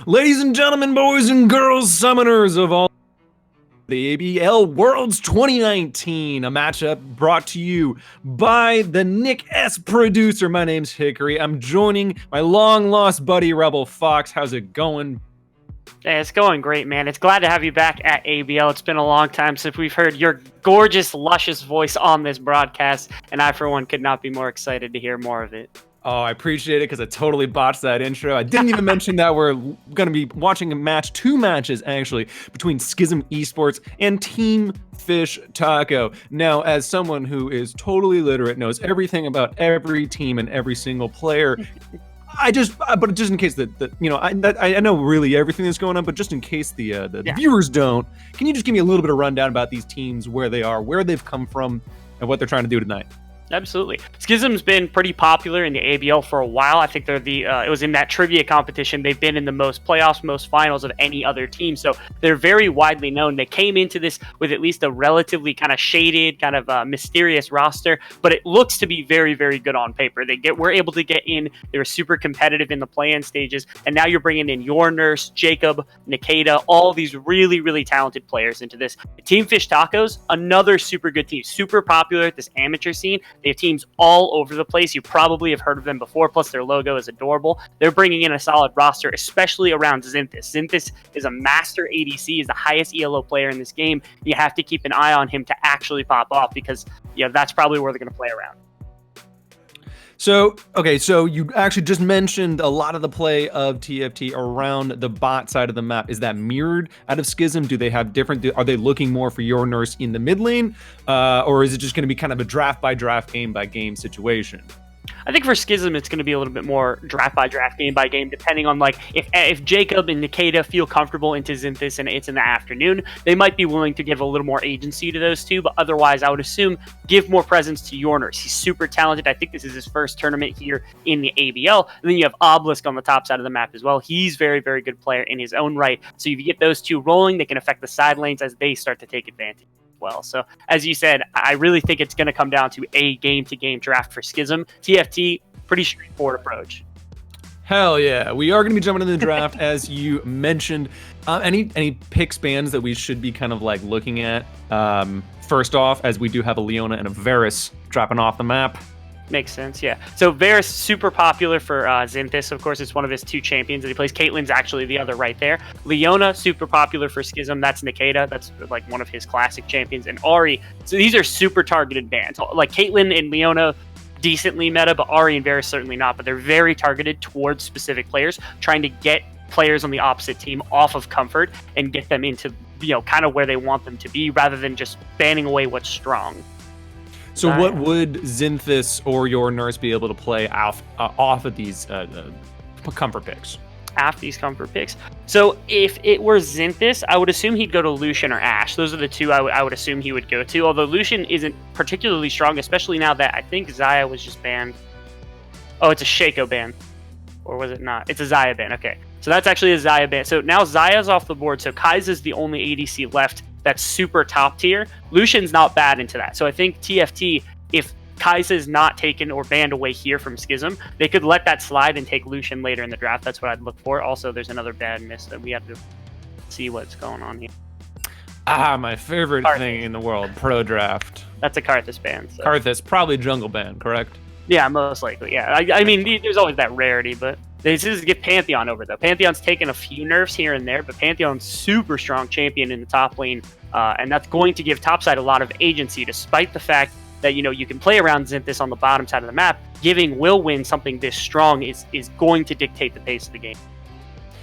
Ladies and gentlemen, boys and girls, summoners of all the ABL Worlds 2019, a matchup brought to you by the Nick S. producer. My name's Hickory. I'm joining my long-lost buddy, Rebel Fox. How's it going? Hey, it's going great, man. It's glad to have you back at ABL. It's been a long time since we've heard your gorgeous, luscious voice on this broadcast, and I, for one, could not be more excited to hear more of it. Oh, I appreciate it because I totally botched that intro. I didn't even mention that we're going to be watching a match, two matches actually, between Skizm eSports and Team Fish Taco. Now, as someone who is totally literate, knows everything about every team and every single player, but just in case I know really everything that's going on, but just in case the viewers don't, can you just give me a little bit of rundown about these teams, where they are, where they've come from, and what they're trying to do tonight? Absolutely. Skizm's been pretty popular in the ABL for a while. I think they're it was in that trivia competition. They've been in the most playoffs, most finals of any other team. So they're very widely known. They came into this with at least a relatively kind of shaded, kind of mysterious roster, but it looks to be very, very good on paper. We're able to get in. They were super competitive in the play-in stages. And now you're bringing in Your Nurse, Jacob, Nikita, all these really, really talented players into this. Team Fish Tacos, another super good team, super popular at this amateur scene. They have teams all over the place. You probably have heard of them before, plus their logo is adorable. They're bringing in a solid roster, especially around Zinthis. Zinthis is a master ADC, is the highest ELO player in this game. You have to keep an eye on him to actually pop off because that's probably where they're going to play around. So you actually just mentioned a lot of the play of TFT around the bot side of the map. Is that mirrored out of Skizm? Do they have are they looking more for Your Nurse in the mid lane? Or is it just going to be kind of a draft by draft, game by game situation? I think for Skizm, it's going to be a little bit more draft by draft, game by game, depending on if Jacob and Nikita feel comfortable into Zinthis and it's in the afternoon, they might be willing to give a little more agency to those two. But otherwise, I would assume give more presence to Your Nurse. He's super talented. I think this is his first tournament here in the ABL. And then you have Obelisk on the top side of the map as well. He's very, very good player in his own right. So if you get those two rolling, they can affect the side lanes as they start to take advantage. Well, so as you said, I really think it's going to come down to a game-to-game draft for Skizm. TFT, pretty straightforward approach. Hell yeah, we are going to be jumping into the draft as you mentioned. Any pick spans that we should be kind of like looking at? First off, as we do have a Leona and a Varus dropping off the map. Makes sense, yeah. So Varus, super popular for Zinthis. Of course, it's one of his two champions that he plays. Caitlyn's actually the other right there. Leona, super popular for Skizm. That's Nikita. That's like one of his classic champions. And Ahri. So these are super targeted bans. Like Caitlyn and Leona, decently meta, but Ahri and Varus certainly not. But they're very targeted towards specific players, trying to get players on the opposite team off of comfort and get them into, kind of where they want them to be, rather than just banning away what's strong. So what would Zinthis or Your Nurse be able to play off of these comfort picks? Off these comfort picks. So if it were Zinthis, I would assume he'd go to Lucian or Ashe. Those are the two I would assume he would go to, although Lucian isn't particularly strong, especially now that I think Xayah was just banned. Oh, it's a Shaco ban. Or was it not? It's a Xayah ban. Okay. So that's actually a Xayah ban. So now Xayah's off the board, so Kai'Sa's the only ADC left that's super top tier. Lucian's not bad into that. So I think TFT, if Kai'Sa is not taken or banned away here from Skizm, they could let that slide and take Lucian later in the draft. That's what I'd look for. Also, there's another bad miss that we have to see what's going on here. My favorite thing in the world, pro draft. That's a Karthus ban. So. Karthus, probably jungle ban, correct? Yeah, most likely. Yeah, I mean, there's always that rarity, but this is to get Pantheon over, though. Pantheon's taken a few nerfs here and there, but Pantheon's super strong champion in the top lane, and that's going to give topside a lot of agency, despite the fact that, you can play around Zinthis on the bottom side of the map. Giving Will Win something this strong is going to dictate the pace of the game.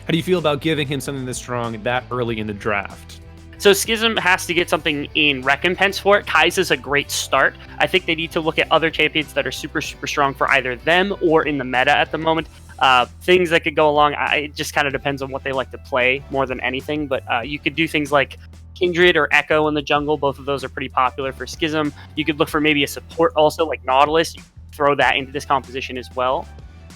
How do you feel about giving him something this strong that early in the draft? So Skizm has to get something in recompense for it. Kai'Sa's a great start. I think they need to look at other champions that are super, super strong for either them or in the meta at the moment. Things that could go along, it just kind of depends on what they like to play more than anything. But you could do things like Kindred or Echo in the jungle. Both of those are pretty popular for Skizm. You could look for maybe a support also, like Nautilus. You could throw that into this composition as well.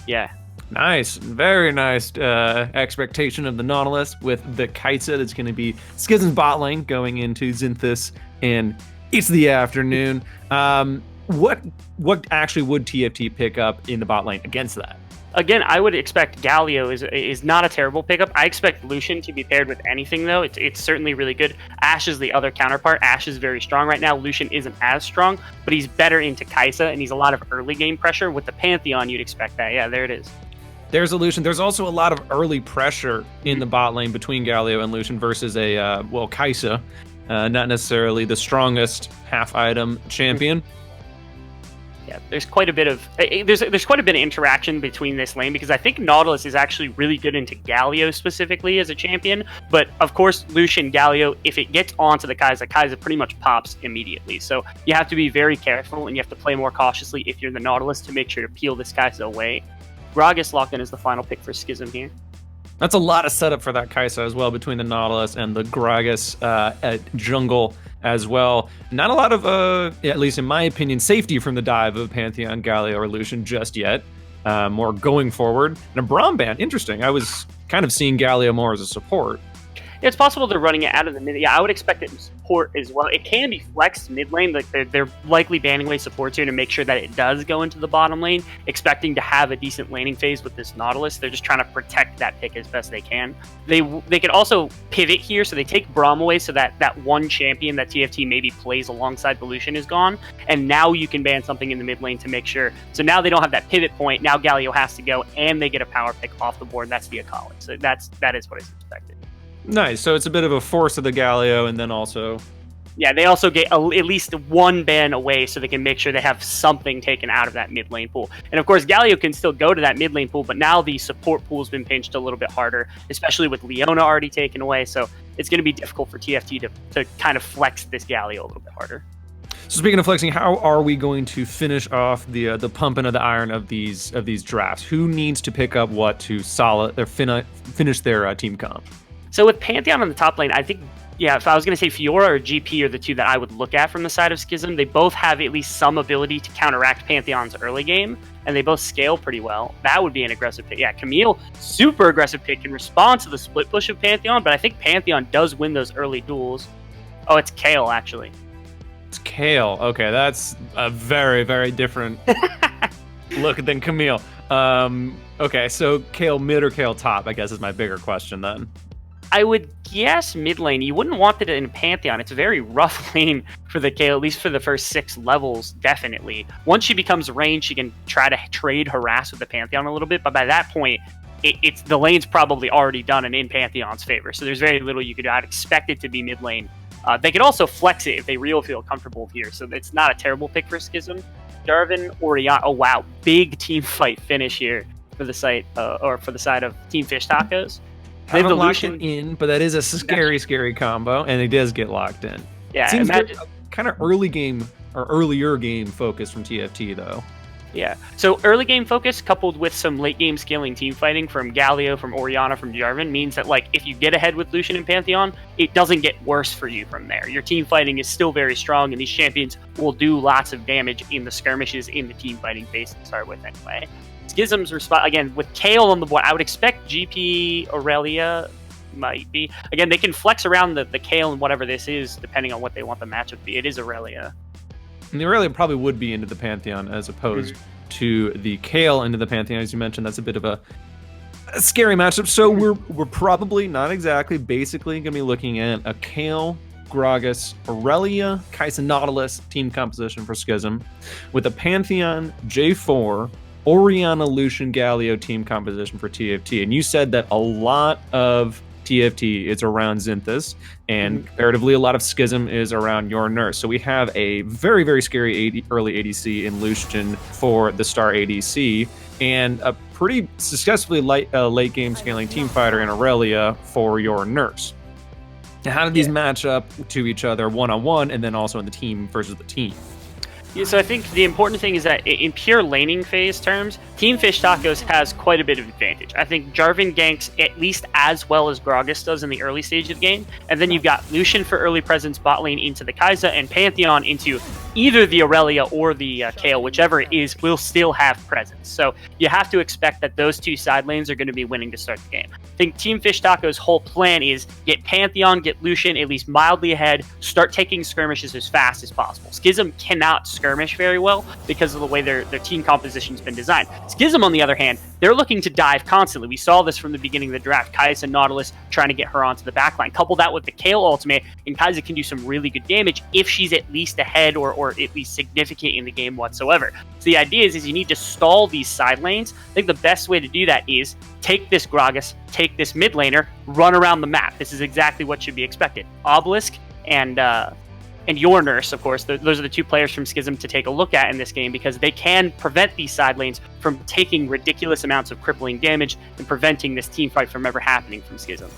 Yeah. Nice, very nice expectation of the Nautilus with the Kai'Sa that's going to be Skizm's bot lane going into Zinthis, and it's the afternoon. What actually would TFT pick up in the bot lane against that? Again, I would expect Galio is not a terrible pickup. I expect Lucian to be paired with anything, though. It's certainly really good. Ashe is the other counterpart. Ashe is very strong right now. Lucian isn't as strong, but he's better into Kai'Sa, and he's a lot of early game pressure. With the Pantheon, you'd expect that. Yeah, there it is. There's a Lucian. There's also a lot of early pressure in the bot lane between Galio and Lucian versus a, Kai'Sa. Not necessarily the strongest half-item champion. Yeah, there's quite a bit of there's quite a bit of interaction between this lane, because I think Nautilus is actually really good into Galio specifically as a champion. But of course, Lucian, Galio, if it gets onto the Kai'Sa pretty much pops immediately. So you have to be very careful, and you have to play more cautiously if you're the Nautilus to make sure to peel this Kai'Sa away. Gragas locked in as the final pick for Skizm here. That's a lot of setup for that Kai'Sa as well, between the Nautilus and the Gragas at jungle as well. Not a lot of, at least in my opinion, safety from the dive of Pantheon, Galio, or Lucian just yet. More going forward. And a Braum ban, interesting. I was kind of seeing Galio more as a support. Yeah, it's possible they're running it out of the mid. Yeah, I would expect it in support as well. It can be flexed mid lane. Like they're likely banning away supports here to make sure that it does go into the bottom lane, expecting to have a decent laning phase with this Nautilus. They're just trying to protect that pick as best they can. They could also pivot here, so they take Braum away, so that one champion that TFT maybe plays alongside the Lucian is gone, and now you can ban something in the mid lane to make sure. So now they don't have that pivot point. Now Galio has to go, and they get a power pick off the board. That's the Akali. So that is what is expected. Nice. So it's a bit of a force of the Galio, and then also... Yeah, they also get at least one ban away, so they can make sure they have something taken out of that mid lane pool. And of course, Galio can still go to that mid lane pool, but now the support pool has been pinched a little bit harder, especially with Leona already taken away. So it's going to be difficult for TFT to kind of flex this Galio a little bit harder. So speaking of flexing, how are we going to finish off the pumping of the iron of these drafts? Who needs to pick up what to finish their team comp? So with Pantheon on the top lane, I think, yeah, if I was going to say Fiora or GP are the two that I would look at from the side of Skizm. They both have at least some ability to counteract Pantheon's early game, and they both scale pretty well. That would be an aggressive pick. Yeah, Camille, super aggressive pick, can respond to the split push of Pantheon, but I think Pantheon does win those early duels. Oh, it's Kale, actually. It's Kale. Okay, that's a very, very different look than Camille. Okay, so Kale mid or Kale top, I guess, is my bigger question then. I would guess mid lane. You wouldn't want it in Pantheon. It's a very rough lane for the Kale, at least for the first 6 levels, definitely. Once she becomes ranged, she can try to trade harass with the Pantheon a little bit, but by that point, it's the lane's probably already done and in Pantheon's favor, so there's very little you could do. I'd expect it to be mid lane. They could also flex it if they really feel comfortable here, so it's not a terrible pick for Skizm. Jarvan, Orianna, oh wow, big team fight finish here for the site, or for the side of Team Fish Tacos. They haven't locked it in, but that is a scary combo, and it does get locked in. Yeah, it seems kind of early game or earlier game focus from TFT though. Yeah, so early game focus coupled with some late game scaling team fighting from Galio, from Orianna, from Jarvan means that, like, if you get ahead with Lucian and Pantheon, it doesn't get worse for you from there. Your team fighting is still very strong, and these champions will do lots of damage in the skirmishes in the team fighting phase to start with anyway. Skizm's response, again, with Kale on the board, I would expect GP Aurelia might be. Again, they can flex around the Kale and whatever this is, depending on what they want the matchup to be. It is Aurelia. And the Aurelia probably would be into the Pantheon as opposed to the Kale into the Pantheon. As you mentioned, that's a bit of a scary matchup. So we're probably, not exactly, basically going to be looking at a Kale, Gragas, Aurelia, Kai'Sa, Nautilus team composition for Skizm, with a Pantheon, J4, Orianna, Lucian, Galio team composition for TFT. And you said that a lot of TFT is around Xynthus, and comparatively a lot of Skizm is around your nurse. So we have a very, very scary early ADC in Lucian for the Star ADC, and a pretty successfully late game scaling team fighter in Aurelia for your nurse. Now, how do these match up to each other one-on-one, and then also in the team versus the team? Yeah, so I think the important thing is that in pure laning phase terms, Team Fish Tacos has quite a bit of advantage. I think Jarvan ganks at least as well as Gragas does in the early stage of the game, and then you've got Lucian for early presence bot lane into the Kai'Sa, and Pantheon into either the Aurelia or the Kayle, whichever it is, will still have presence. So you have to expect that those two side lanes are going to be winning to start the game. I think Team Fish Taco's whole plan is get Pantheon, get Lucian at least mildly ahead, start taking skirmishes as fast as possible. Skizm cannot skirmish very well because of the way their team composition's been designed. Skizm, on the other hand, they're looking to dive constantly. We saw this from the beginning of the draft. Kai'Sa and Nautilus trying to get her onto the backline. Couple that with the Kayle ultimate, and Kai'Sa can do some really good damage if she's at least ahead or at least significant in the game whatsoever. So the idea is you need to stall these side lanes. I think the best way to do that is take this Gragas, take this mid laner, run around the map. This is exactly what should be expected. Obelisk and your Nurse, of course, those are the two players from Skizm to take a look at in this game, because they can prevent these side lanes from taking ridiculous amounts of crippling damage and preventing this team fight from ever happening from Skizm.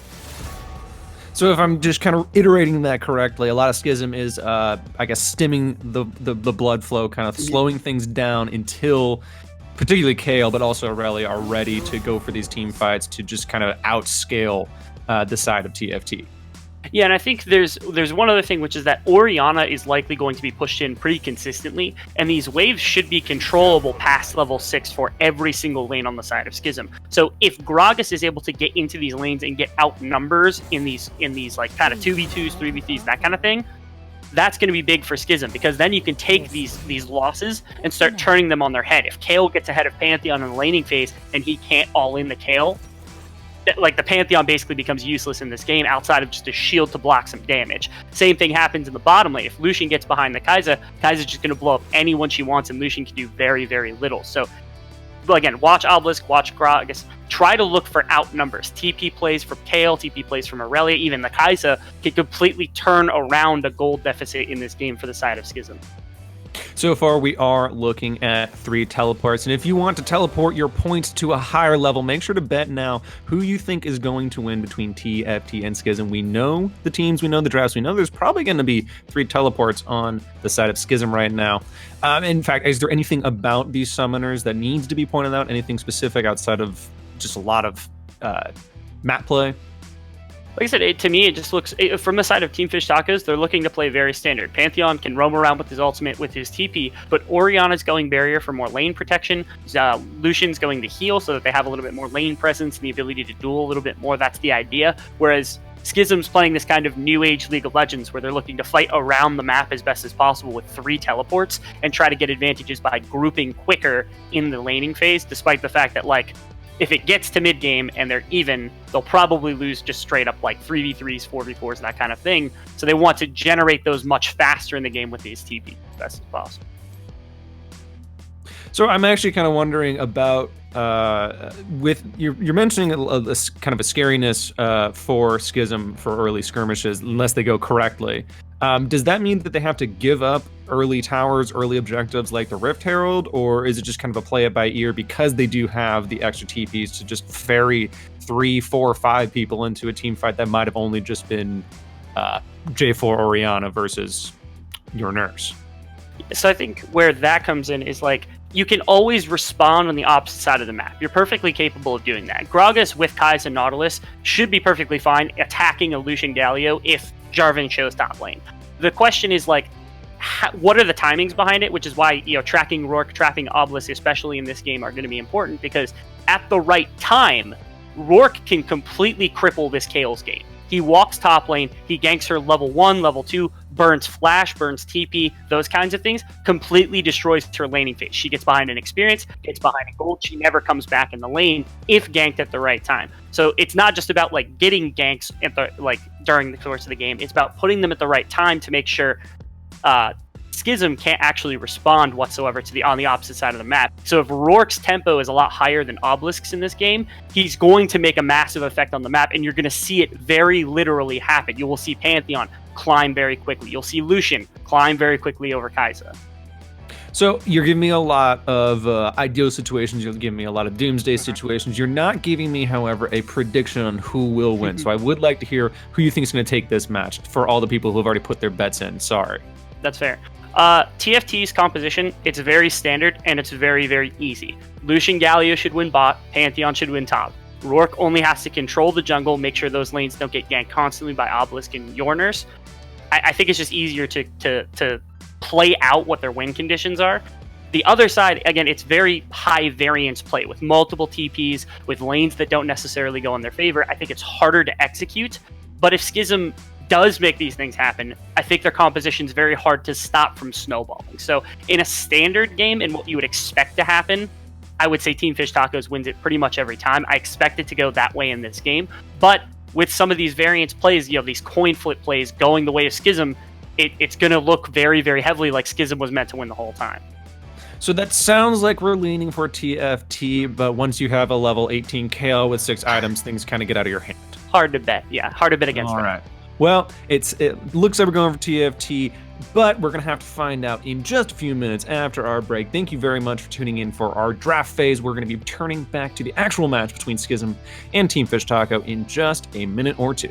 So if I'm just kind of iterating that correctly, a lot of Skizm is, I guess, stemming the blood flow, kind of slowing things down until particularly Kayle, but also Aurelia are ready to go for these team fights to just kind of outscale the side of TFT. Yeah, and I think there's one other thing, which is that Orianna is likely going to be pushed in pretty consistently, and these waves should be controllable past level 6 for every single lane on the side of Skizm. So if Gragas is able to get into these lanes and get outnumbers in these like kind of 2v2s, 3v3s, that kind of thing, that's going to be big for Skizm, because then you can take these losses and start turning them on their head. If Kayle gets ahead of Pantheon in the laning phase and he can't all in the Kayle, like the Pantheon basically becomes useless in this game outside of just a shield to block some damage. Same thing happens in the bottom lane. If Lucian gets behind the Kai'Sa, Kai'Sa's just going to blow up anyone she wants, and Lucian can do very, very little. So, again, watch Obelisk, watch Gragas. Try to look for outnumbers. TP plays from Kayle, TP plays from Aurelia, even the Kai'Sa can completely turn around a gold deficit in this game for the side of Skizm. So far, we are looking at 3 teleports, and if you want to teleport your points to a higher level, make sure to bet now who you think is going to win between TFT and Skizm. We know the teams, we know the drafts, we know there's probably going to be 3 teleports on the side of Skizm right now. In fact, is there anything about these summoners that needs to be pointed out? Anything specific outside of just a lot of map play? Like I said, to me, it just looks, from the side of Team Fish Tacos, they're looking to play very standard. Pantheon can roam around with his ultimate, with his TP, but Orianna's going barrier for more lane protection. Lucian's going to heal so that they have a little bit more lane presence and the ability to duel a little bit more. That's the idea. Whereas Skizm's playing this kind of new age League of Legends where they're looking to fight around the map as best as possible with 3 teleports and try to get advantages by grouping quicker in the laning phase, despite the fact that, like, if it gets to mid game and they're even, they'll probably lose just straight up like 3v3s, 4v4s, that kind of thing. So they want to generate those much faster in the game with these TP as best as possible. So I'm actually kind of wondering about with you're mentioning a kind of a scariness for Skizm for early skirmishes unless they go correctly. Does that mean that they have to give up early towers, early objectives like the Rift Herald, or is it just kind of a play it by ear because they do have the extra TPs to just ferry 3, 4, 5 people into a team fight that might have only just been J4 Orianna versus your Nurse? So I think where that comes in is, like, you can always respawn on the opposite side of the map. You're perfectly capable of doing that. Gragas with Kai'Sa and Nautilus should be perfectly fine attacking a Lucian Galio if Jarvan shows top lane. The question is, like, what are the timings behind it? Which is why, you know, tracking Rourke, tracking Obelisk, especially in this game, are going to be important, because at the right time, Rourke can completely cripple this Kayle's game. He walks top lane, he ganks her level 1, level 2, burns flash, burns TP, those kinds of things, completely destroys her laning phase. She gets behind an experience, gets behind a gold, she never comes back in the lane if ganked at the right time. So it's not just about, like, getting ganks at the, like, during the course of the game, it's about putting them at the right time to make sure Skizm can't actually respond whatsoever to on the opposite side of the map. So if Rourke's tempo is a lot higher than Obelisk's in this game, he's going to make a massive effect on the map, and you're going to see it very literally happen. You will see Pantheon climb very quickly. You'll see Lucian climb very quickly over Kai'Sa. So you're giving me a lot of ideal situations. You're giving me a lot of doomsday situations. You're not giving me, however, a prediction on who will win. So I would like to hear who you think is going to take this match for all the people who have already put their bets in. Sorry. That's fair. TFT's composition, it's very standard, and it's very, very easy. Lucian Galio should win bot, Pantheon should win top. Rourke only has to control the jungle, make sure those lanes don't get ganked constantly by Obelisk and your Nurse. I think it's just easier to play out what their win conditions are. The other side, again, it's very high variance play with multiple TPs, with lanes that don't necessarily go in their favor. I think it's harder to execute. But if Skizm does make these things happen, I think their composition is very hard to stop from snowballing. So in a standard game and what you would expect to happen, I would say Team Fish Tacos wins it pretty much every time. I expect it to go that way in this game. But with some of these variance plays, these coin flip plays going the way of Skizm, it's going to look very, very heavily like Skizm was meant to win the whole time. So that sounds like we're leaning for TFT, but once you have a level 18 KO with 6 items, things kind of get out of your hand. Hard to bet, yeah. Hard to bet against them. All right. Well, it looks like we're going for TFT, but we're going to have to find out in just a few minutes after our break. Thank you very much for tuning in for our draft phase. We're going to be turning back to the actual match between Skizm and Team Fish Taco in just a minute or two.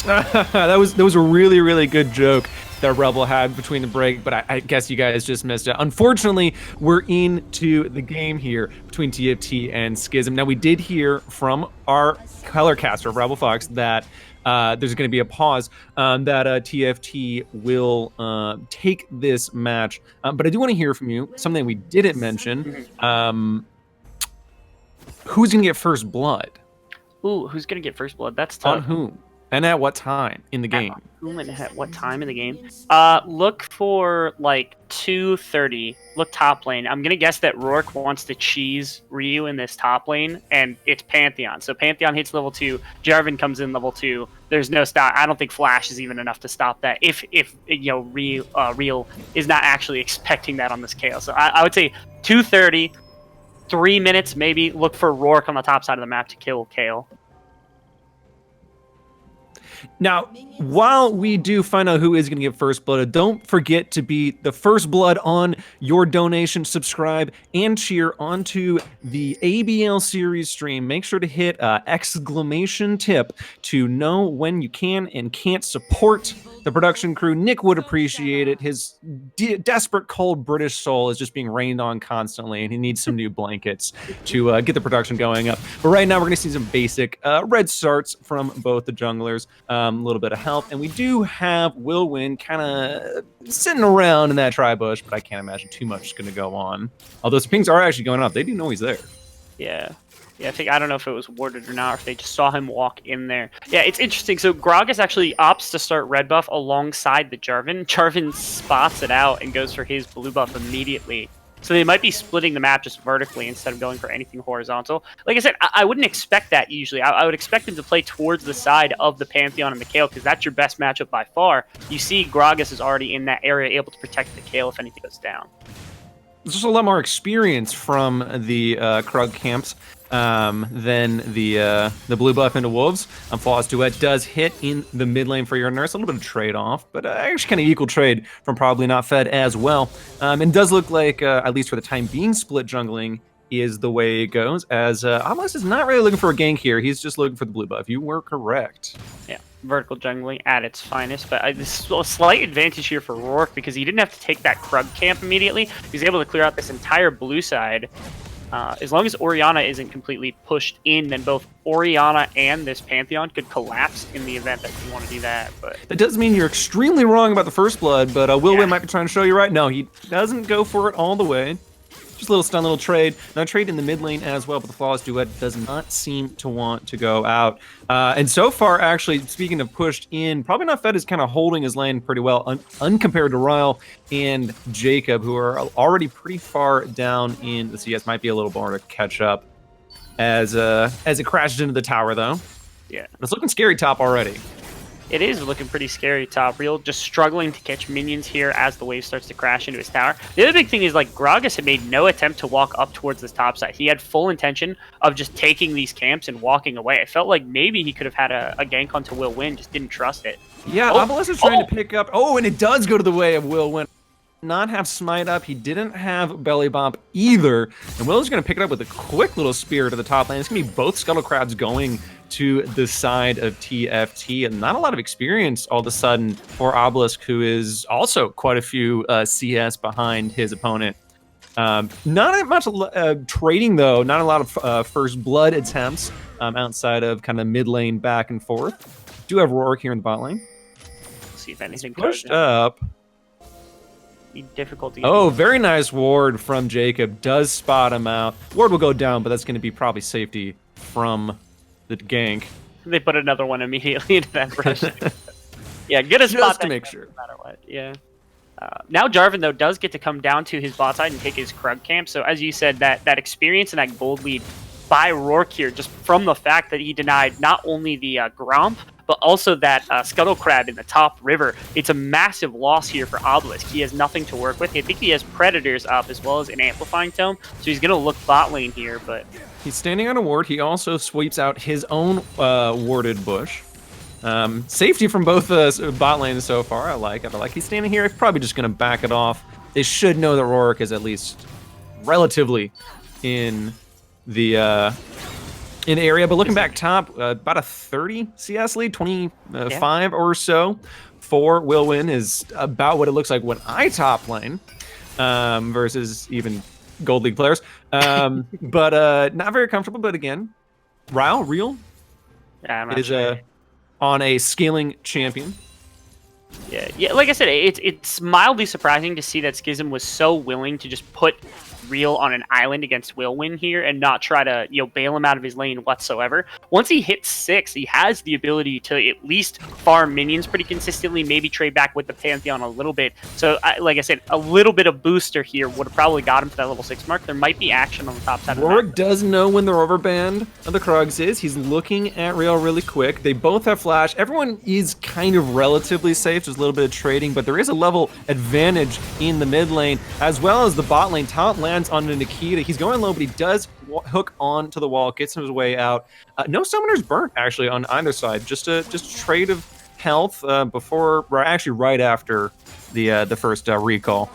That was a really, really good joke that Rebel had between the break, but I guess you guys just missed it. Unfortunately, we're into the game here between TFT and Skizm. Now, we did hear from our colorcaster, Rebel Fox, that there's going to be a pause, that TFT will take this match. But I do want to hear from you, something we didn't mention. Who's going to get first blood? Ooh, who's going to get first blood? That's tough. On whom? And at what time in the game? Whom and at what time in the game? Look for like 2:30. Look top lane. I'm gonna guess that Rourke wants to cheese Ryu in this top lane, and it's Pantheon. So Pantheon hits level 2. Jarvan comes in level 2. There's no stop. I don't think Flash is even enough to stop that. If Real is not actually expecting that on this KO. So I would say 2:30, 3 minutes maybe. Look for Rourke on the top side of the map to kill Kale. Now, while we do find out who is going to get first blood, don't forget to be the first blood on your donation, subscribe, and cheer onto the ABL series stream. Make sure to hit exclamation tip to know when you can and can't support the production crew. Nick would appreciate it. His desperate, cold British soul is just being rained on constantly, and he needs some new blankets to get the production going up. But right now, we're going to see some basic red starts from both the junglers, a little bit of health, and we do have Will Win kind of sitting around in that tri-bush, but I can't imagine too much is going to go on. Although some pings are actually going up. They do know he's there. Yeah. Yeah, I don't know if it was warded or not, or if they just saw him walk in there. Yeah, it's interesting. So Gragas actually opts to start red buff alongside the Jarvan. Jarvan spots it out and goes for his blue buff immediately. So they might be splitting the map just vertically instead of going for anything horizontal. Like I said, I wouldn't expect that usually. I would expect him to play towards the side of the Pantheon and the Kayle, because that's your best matchup by far. You see Gragas is already in that area, able to protect the Kayle if anything goes down. There's just a lot more experience from the Krug camps than the blue buff into Wolves. Flawless Duet does hit in the mid lane for your nurse. A little bit of trade-off, but actually kind of equal trade from probably not fed as well. And does look like, at least for the time being, split jungling is the way it goes, as Obelisk is not really looking for a gank here. He's just looking for the blue buff. You were correct. Yeah, vertical jungling at its finest. But this is a slight advantage here for Rourke, because he didn't have to take that Krug camp immediately. He was able to clear out this entire blue side. As long as Orianna isn't completely pushed in, then both Orianna and this Pantheon could collapse in the event that you want to do that. But that does mean you're extremely wrong about the first blood, but Will Win might be trying to show you right. No, he doesn't go for it all the way. Just a little stun, little trade. Now trade in the mid lane as well, but the Flawless Duet does not seem to want to go out. And so far, actually, speaking of pushed in, probably not fed is kind of holding his lane pretty well, uncompared to Ryle and Jacob, who are already pretty far down in the CS. Might be a little more to catch up as it crashed into the tower, though. Yeah, it's looking scary top already. It is looking pretty scary top. Real just struggling to catch minions here as the wave starts to crash into his tower. The other big thing is, like, Gragas had made no attempt to walk up towards this top side. He had full intention of just taking these camps and walking away. I felt like maybe he could have had a gank onto Will Win, just didn't trust it. Yeah, Obelisk is trying to pick up. Oh, and it does go to the way of Will Win. Not have smite up. He didn't have belly bump either. And Will is going to pick it up with a quick little spear to the top lane. It's going to be both Scuttle Crabs going to the side of TFT, and not a lot of experience all of a sudden for Obelisk, who is also quite a few CS behind his opponent. Not much trading, though. Not a lot of first blood attempts outside of kind of mid lane back and forth. Do have Rourke here in the bot lane. Let's see if anything pushed up. Difficulty. Oh, very nice ward from Jacob. Does spot him out. Ward will go down, but that's going to be probably safety from the gank. They put another one immediately into that brush. Yeah, get a spot just to make sure. No matter what. Yeah. Now Jarvan, though, does get to come down to his bot side and take his Krug camp. So as you said, that experience and that gold lead by Rourke here, just from the fact that he denied not only the Gromp, but also that Scuttle Crab in the top river. It's a massive loss here for Obelisk. He has nothing to work with. I think he has Predators up as well as an Amplifying Tome, so he's going to look bot lane here, but... He's standing on a ward. He also sweeps out his own warded bush. Safety from both bot lanes so far. I like it. He's standing here. He's probably just going to back it off. They should know that Rourke is at least relatively in the area, but looking back top, about a 30 CS lead, 25 or so for Will Win is about what it looks like when I top lane versus even Gold League players. But not very comfortable. But again, Ryle, real is on a scaling champion. Yeah. Like I said, it's mildly surprising to see that Skizm was so willing to just put Real on an island against Will Win here and not try to bail him out of his lane whatsoever. Once he hits 6, he has the ability to at least farm minions pretty consistently, maybe trade back with the Pantheon a little bit. So like I said, a little bit of booster here would have probably got him to that level 6 mark. There might be action on the top side of the map. Rourke does know when the overband of the Krugs is. He's looking at Real really quick. They both have flash. Everyone is kind of relatively safe. There's a little bit of trading, but there is a level advantage in the mid lane as well as the bot lane. Talent lands onto Nikita. He's going low, but he does hook onto the wall, gets his way out. No summoners burnt actually on either side. Just a trade of health before, actually right after the first recall.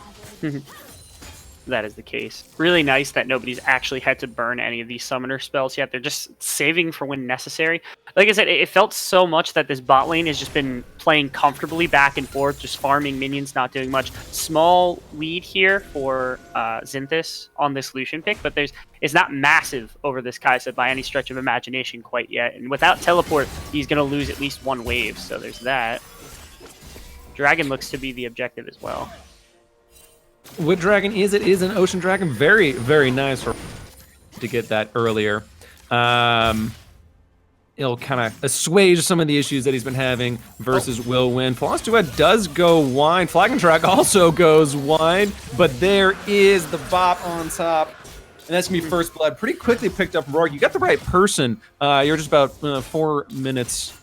That is the case. Really nice that nobody's actually had to burn any of these summoner spells yet. They're just saving for when necessary. Like I said, it felt so much that this bot lane has just been playing comfortably back and forth, just farming minions, not doing much. Small lead here for Zinthus on this Lucian pick, but it's not massive over this Kai'Sa by any stretch of imagination quite yet. And without teleport, he's going to lose at least one wave, so there's that. Dragon looks to be the objective as well. What dragon is it? Is an ocean dragon. Very, very nice to get that earlier. It'll kind of assuage some of the issues that he's been having versus Will Win. Floss Duet does go wide. Flag and Track also goes wide, but there is the bop on top. And that's going to be first blood. Pretty quickly picked up Rourke. You got the right person. You're just about 4 minutes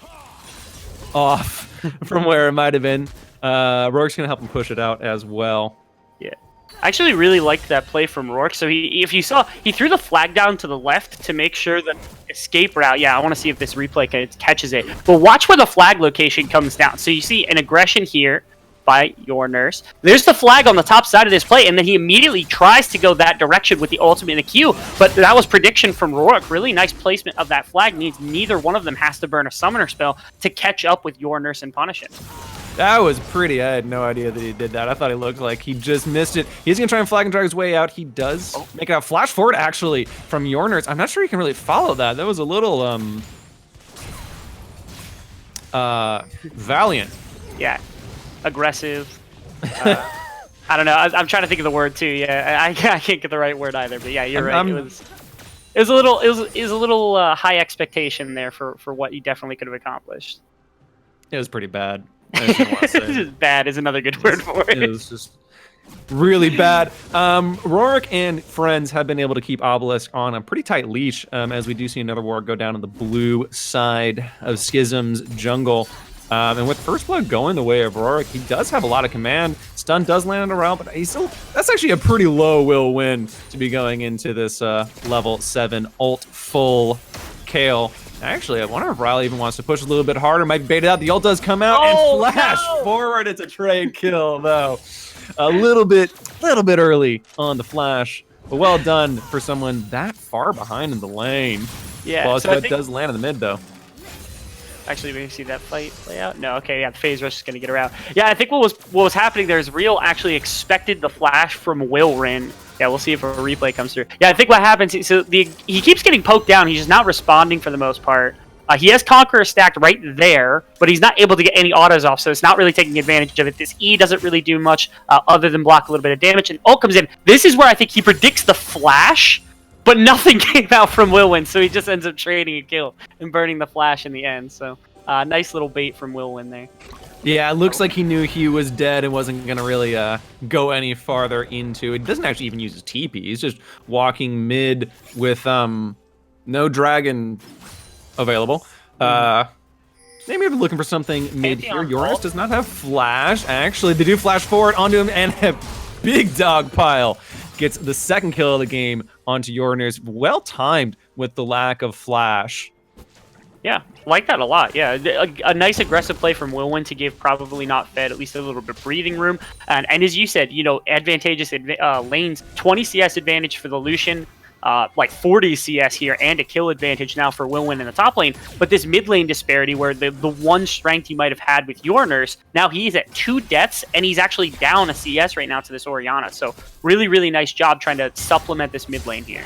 off from where it might have been. Rourke's going to help him push it out as well. Yeah. I actually really liked that play from Rourke. So if you saw, he threw the flag down to the left to make sure that escape route. Yeah, I want to see if this replay catches it. But watch where the flag location comes down. So you see an aggression here by your nurse. There's the flag on the top side of this play, and then he immediately tries to go that direction with the ultimate in the queue. But that was prediction from Rourke. Really nice placement of that flag. Means neither one of them has to burn a summoner spell to catch up with your nurse and punish it. That was pretty. I had no idea that he did that. I thought he looked like he just missed it. He's going to try and flag and drag his way out. He does make it out. Flash forward, actually, from your nurse. I'm not sure he can really follow that. That was a little, valiant. Yeah. Aggressive. I don't know. I'm trying to think of the word, too. Yeah, I can't get the right word either. But yeah, you're right. It was a little high expectation there for what you definitely could have accomplished. It was pretty bad. Just bad is another good word for it. It was just really bad. Rourke and friends have been able to keep Obelisk on a pretty tight leash, as we do see another war go down on the blue side of Skizm's jungle. And with first blood going the way of Rourke, he does have a lot of command. Stun does land around, but he's still, that's actually a pretty low will win to be going into this level 7 ult full Kale. Actually, I wonder if Riley even wants to push a little bit harder. Might bait it out. The ult does come out and flash forward. It's a trade kill, though. A little bit early on the flash, but well done for someone that far behind in the lane. Yeah, well, so it does land in the mid, though. Actually, we see that fight play out. No, okay, yeah, the phase rush is going to get around. Yeah, I think what was happening there is Real actually expected the flash from Wilrin. Yeah, we'll see if a replay comes through. Yeah, I think what happens, so he keeps getting poked down. He's just not responding for the most part. He has Conqueror stacked right there, but he's not able to get any autos off, so it's not really taking advantage of it. This E doesn't really do much other than block a little bit of damage, and ult comes in. This is where I think he predicts the flash, but nothing came out from Wilwin, so he just ends up trading a kill and burning the flash in the end. So nice little bait from Wilwin there. Yeah, it looks like he knew he was dead and wasn't going to really go any farther into it. He doesn't actually even use his TP. He's just walking mid with no dragon available. Maybe they're looking for something mid here. Yoris does not have flash. Actually, they do flash forward onto him, and a big dog pile gets the second kill of the game onto Yorners. Well timed with the lack of flash. Yeah, like that a lot. Yeah, a nice aggressive play from Wilwin to give probably not Fed at least a little bit of breathing room. And as you said, you know, advantageous lanes, 20 CS advantage for the Lucian, like 40 CS here, and a kill advantage now for Wilwin in the top lane. But this mid lane disparity where the one strength you might have had with your nurse, now he's at 2 deaths, and he's actually down a CS right now to this Orianna. So really, really nice job trying to supplement this mid lane here.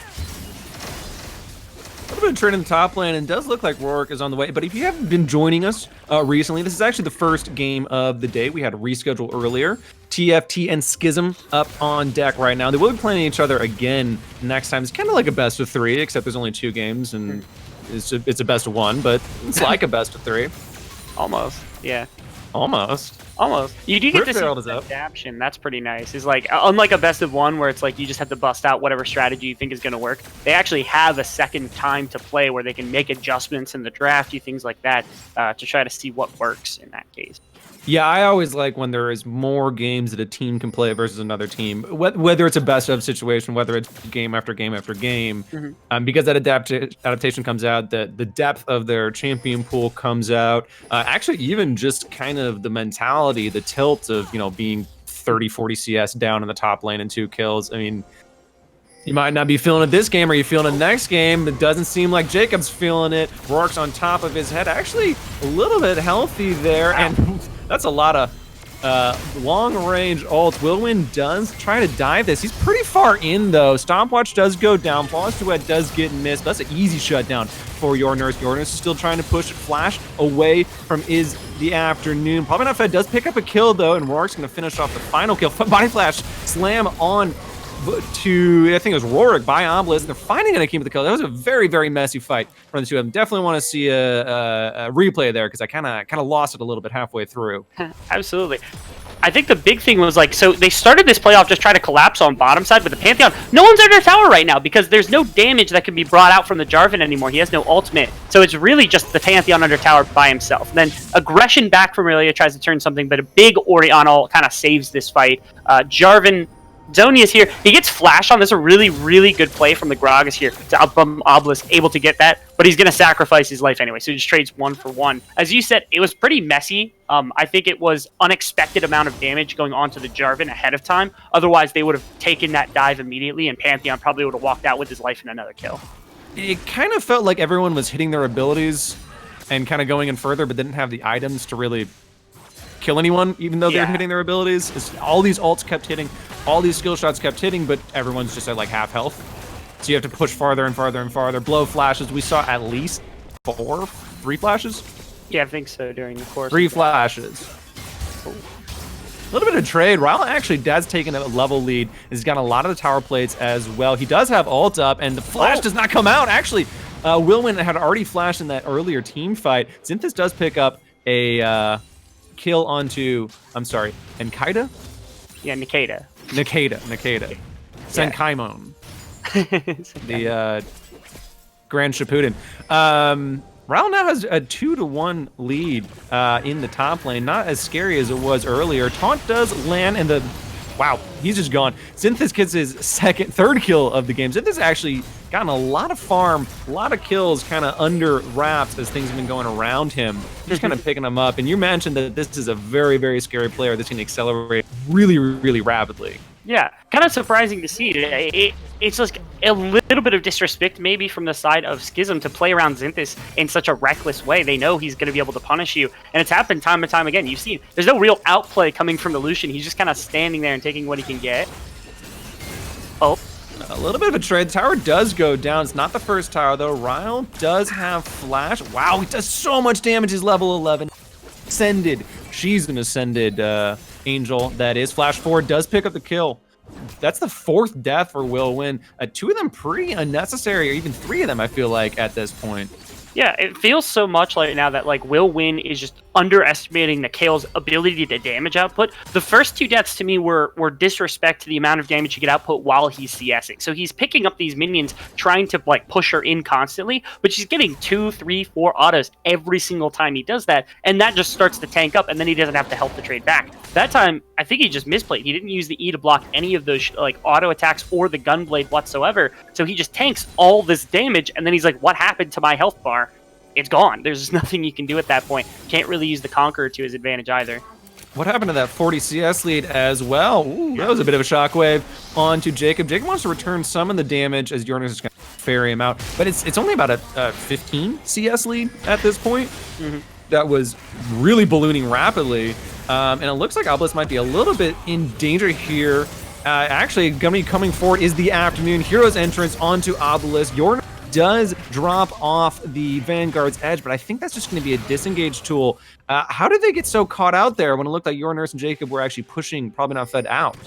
A little bit of turn in the top lane, and does look like Rourke is on the way. But if you haven't been joining us recently, this is actually the first game of the day. We had a reschedule earlier. TFT and Skizm up on deck right now. They will be playing each other again next time. It's kind of like a best of 3, except there's only 2 games, and it's a best of 1, but it's like a best of 3. Almost, yeah. Almost. You do get to see the adaptation. That's pretty nice. It's like, unlike a best of 1 where it's like you just have to bust out whatever strategy you think is going to work, they actually have a second time to play where they can make adjustments in the draft, things like that, to try to see what works in that case. Yeah, I always like when there is more games that a team can play versus another team, whether it's a best of situation, whether it's game after game after game, because that adaptation comes out, the depth of their champion pool comes out. Actually, even just kind of the mentality, the tilt of being 30, 40 CS down in the top lane and 2 kills. I mean, you might not be feeling it this game. Are you feeling it next game? It doesn't seem like Jacob's feeling it. Rourke's on top of his head. Actually, a little bit healthy there. And that's a lot of long-range ults. Willwin does try to dive this. He's pretty far in, though. Stopwatch does go down. Flawless Duet does get missed. That's an easy shutdown for Yornurse. Yornurse is still trying to push Flash away from Is the Afternoon. Probably Not Fed does pick up a kill, though, and Rourke's going to finish off the final kill. Body Flash slam on to, I think it was Rorik by Obelisk. They're finally going to keep the kill. That was a very, very messy fight from the two of them. Definitely want to see a replay there because I kind of lost it a little bit halfway through. Absolutely. I think the big thing was so they started this playoff just trying to collapse on bottom side with the Pantheon. No one's under tower right now because there's no damage that can be brought out from the Jarvan anymore. He has no ultimate. So it's really just the Pantheon under tower by himself. And then aggression back from Aurelia tries to turn something, but a big Orianna kind of saves this fight. Jarvan Zonia's here. He gets flashed on. That's a really, really good play from the Gragas here to outbump Obelisk, able to get that, but he's going to sacrifice his life anyway, so he just trades 1 for 1. As you said, it was pretty messy. I think it was unexpected amount of damage going onto the Jarvan ahead of time. Otherwise, they would have taken that dive immediately, and Pantheon probably would have walked out with his life and another kill. It kind of felt like everyone was hitting their abilities and kind of going in further, but didn't have the items to really kill anyone, even though they're hitting their abilities. All these ults kept hitting, all these skill shots kept hitting, but everyone's just at like half health. So you have to push farther and farther and farther. Blow flashes. We saw at least 3 flashes? Yeah, I think so during the course. 3 flashes. A little bit of trade. Ryle actually does taking a level lead. He's got a lot of the tower plates as well. He does have ult up, and the flash does not come out. Actually, Willwin had already flashed in that earlier team fight. Xynthis does pick up a kill onto, I'm sorry, Nkaida? Yeah, Nikeda. Senkaimon. The Grand Shippuden. Ryle now has a 2-1 lead in the top lane. Not as scary as it was earlier. Taunt does land, and wow, he's just gone. Xynthis gets his third kill of the game. Xynthis actually gotten a lot of farm, a lot of kills kind of under wraps as things have been going around him. Just kind of picking them up. And you mentioned that this is a very, very scary player that's going to accelerate really, really rapidly. Yeah, kind of surprising to see. It's just a little bit of disrespect maybe from the side of Skizm to play around Xynthis in such a reckless way. They know he's going to be able to punish you, and it's happened time and time again. You've seen there's no real outplay coming from the Lucian. He's just kind of standing there and taking what he can get. Oh. A little bit of a trade. Tower does go down. It's not the first tower, though. Ryle does have flash. Wow, he does so much damage. He's level 11. Sended. She's going to send it, Angel, that is. Flash 4 does pick up the kill. That's the 4th death for Willwin. 2 of them pretty unnecessary, or even 3 of them, I feel like, at this point. Yeah, it feels so much like now that Willwin is just underestimating Nikale's ability to damage output. The first 2 deaths to me were disrespect to the amount of damage he could output while he's CSing. So he's picking up these minions, trying to push her in constantly, but she's getting 2, 3, 4 autos every single time he does that, and that just starts to tank up, and then he doesn't have to help the trade back. That time, I think he just misplayed. He didn't use the E to block any of those auto attacks or the gunblade whatsoever. So he just tanks all this damage, and then he's like, what happened to my health bar? It's gone. There's nothing you can do at that point. Can't really use the Conqueror to his advantage either. What happened to that 40 CS lead as well? Ooh, that was a bit of a shockwave onto Jacob. Jacob wants to return some of the damage as Yornurse is going to ferry him out, but it's only about a 15 CS lead at this point. That was really ballooning rapidly, and it looks like Obelisk might be a little bit in danger here. Actually, going to be coming forward is the Afternoon. Hero's entrance onto Obelisk. Yornurse does drop off the Vanguard's edge, but I think that's just going to be a disengage tool. How did they get so caught out there when it looked like Yornurse and Jacob were actually pushing Probably Not Fed out?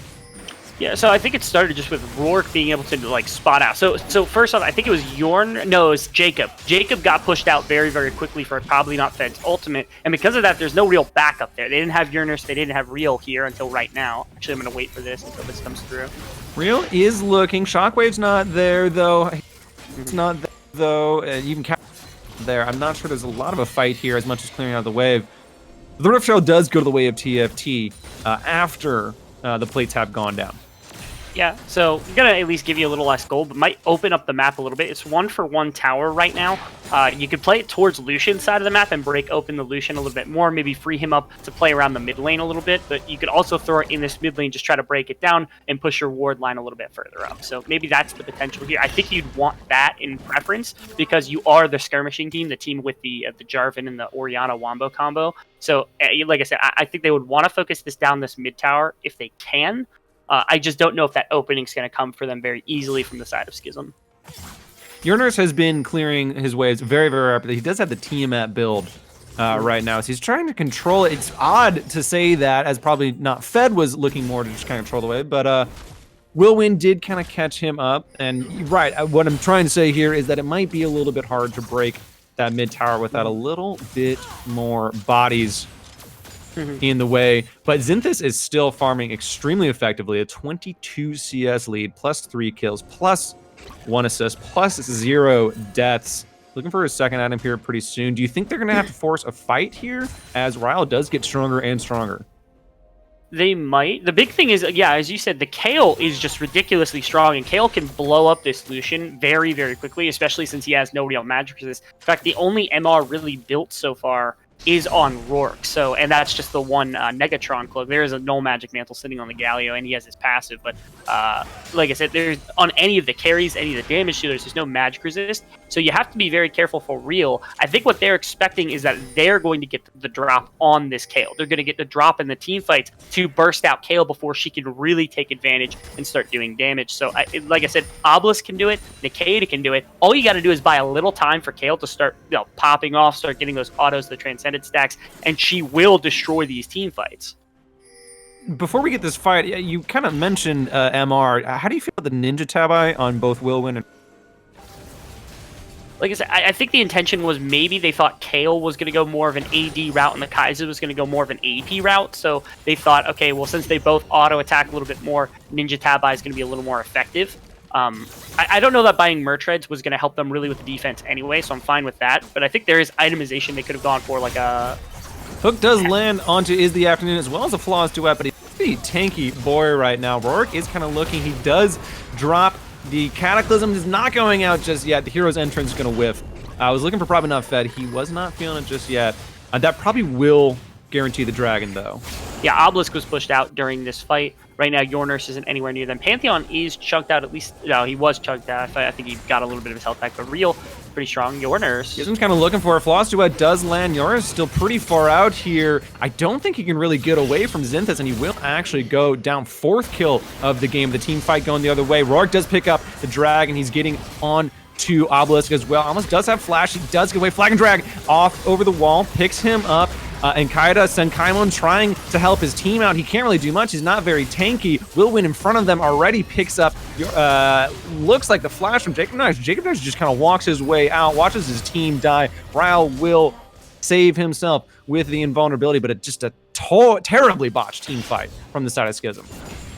Yeah, so I think it started just with Rourke being able to spot out. So first off, I think it was it was Jacob. Jacob got pushed out very, very quickly for Probably Not Fed's ultimate, and because of that, there's no real backup there. They didn't have Yornurse, they didn't have Real here until right now. Actually, I'm going to wait for this until this comes through. Real is looking. Shockwave's not there, though. It's not there, though. Even there, I'm not sure there's a lot of a fight here as much as clearing out the wave. The Rift Shell does go to the way of TFT after the plates have gone down. Yeah, so I'm gonna at least give you a little less gold, but might open up the map a little bit. It's 1-for-1 tower right now. You could play it towards Lucian's side of the map and break open the Lucian a little bit more, maybe free him up to play around the mid lane a little bit, but you could also throw it in this mid lane, just try to break it down and push your ward line a little bit further up. So maybe that's the potential here. I think you'd want that in preference because you are the skirmishing team, the team with the Jarvan and the Orianna Wombo combo. So like I said, I think they would want to focus this down this mid tower if they can. I just don't know if that opening's going to come for them very easily from the side of Skizm. Yurners has been clearing his waves very, very rapidly. He does have the Tiamat build right now, so he's trying to control it. It's odd to say that, as probably not Fed was looking more to just kind of control the wave, but Willwin did kind of catch him up. And right, what I'm trying to say here is that it might be a little bit hard to break that mid tower without a little bit more bodies in the way, but Zinthus is still farming extremely effectively. A 22 CS lead, plus 3 kills, plus 1 assist, plus 0 deaths. Looking for a second item here pretty soon. Do you think they're going to have to force a fight here as Ryle does get stronger and stronger? They might. The big thing is, yeah, as you said, the Kayle is just ridiculously strong, and Kayle can blow up this Lucian very, very quickly, especially since he has no real magic resist. In fact, the only MR really built so far is on Rourke, and that's just the one Negatron cloak. There is a null magic mantle sitting on the Galio, and he has his passive, but like I said, there's on any of the carries, any of the damage dealers, there's no magic resist, so you have to be very careful for real. I think what they're expecting is that they're going to get the drop on this Kayle. They're going to get the drop in the team fights to burst out Kayle before she can really take advantage and start doing damage. So like I said, Obelisk can do it, Nikeda can do it. All you got to do is buy a little time for Kayle to start popping off, start getting those autos, the transcendence stacks, and she will destroy these team fights. Before we get this fight, you kind of mentioned MR. How do you feel about the Ninja Tabi on both Willwin and... Like I said, I think the intention was maybe they thought Kayle was going to go more of an AD route and the Kai'Sa was going to go more of an AP route. So they thought, okay, well, since they both auto-attack a little bit more, Ninja Tabi is going to be a little more effective. I don't know that buying Mertreads was going to help them really with the defense anyway, so I'm fine with that. But I think there is itemization they could have gone for, like a... Hook does land onto Is the Afternoon as well as a Flawless Duet, but he's a pretty tanky boy right now. Rourke is kind of looking. He does drop. The Cataclysm is not going out just yet. The Hero's Entrance is going to whiff. I was looking for probably not Fed. He was not feeling it just yet. That probably will guarantee the Dragon, though. Yeah, Obelisk was pushed out during this fight. Right now, Yurners isn't anywhere near them. Pantheon is chunked out, at least. No, he was chunked out. I think he got a little bit of his health back, but Real, pretty strong. Yurners. Skizm's kind of looking for a Floss Duet. Does land. Yurners still pretty far out here. I don't think he can really get away from Zinthus, and he will actually go down. 4th kill of the game. The team fight going the other way. Rourke does pick up the Drag, and he's getting on to Obelisk as well. Almost does have Flash. He does get away. Flag and Drag off over the wall. Picks him up. And Kaida Senkaimon trying to help his team out. He can't really do much. He's not very tanky. Willwin in front of them already picks up, looks like the flash from Jacob Knives. Jacob Knives just kind of walks his way out, watches his team die. Ryle will save himself with the invulnerability, but it's just a terribly botched team fight from the side of Skizm.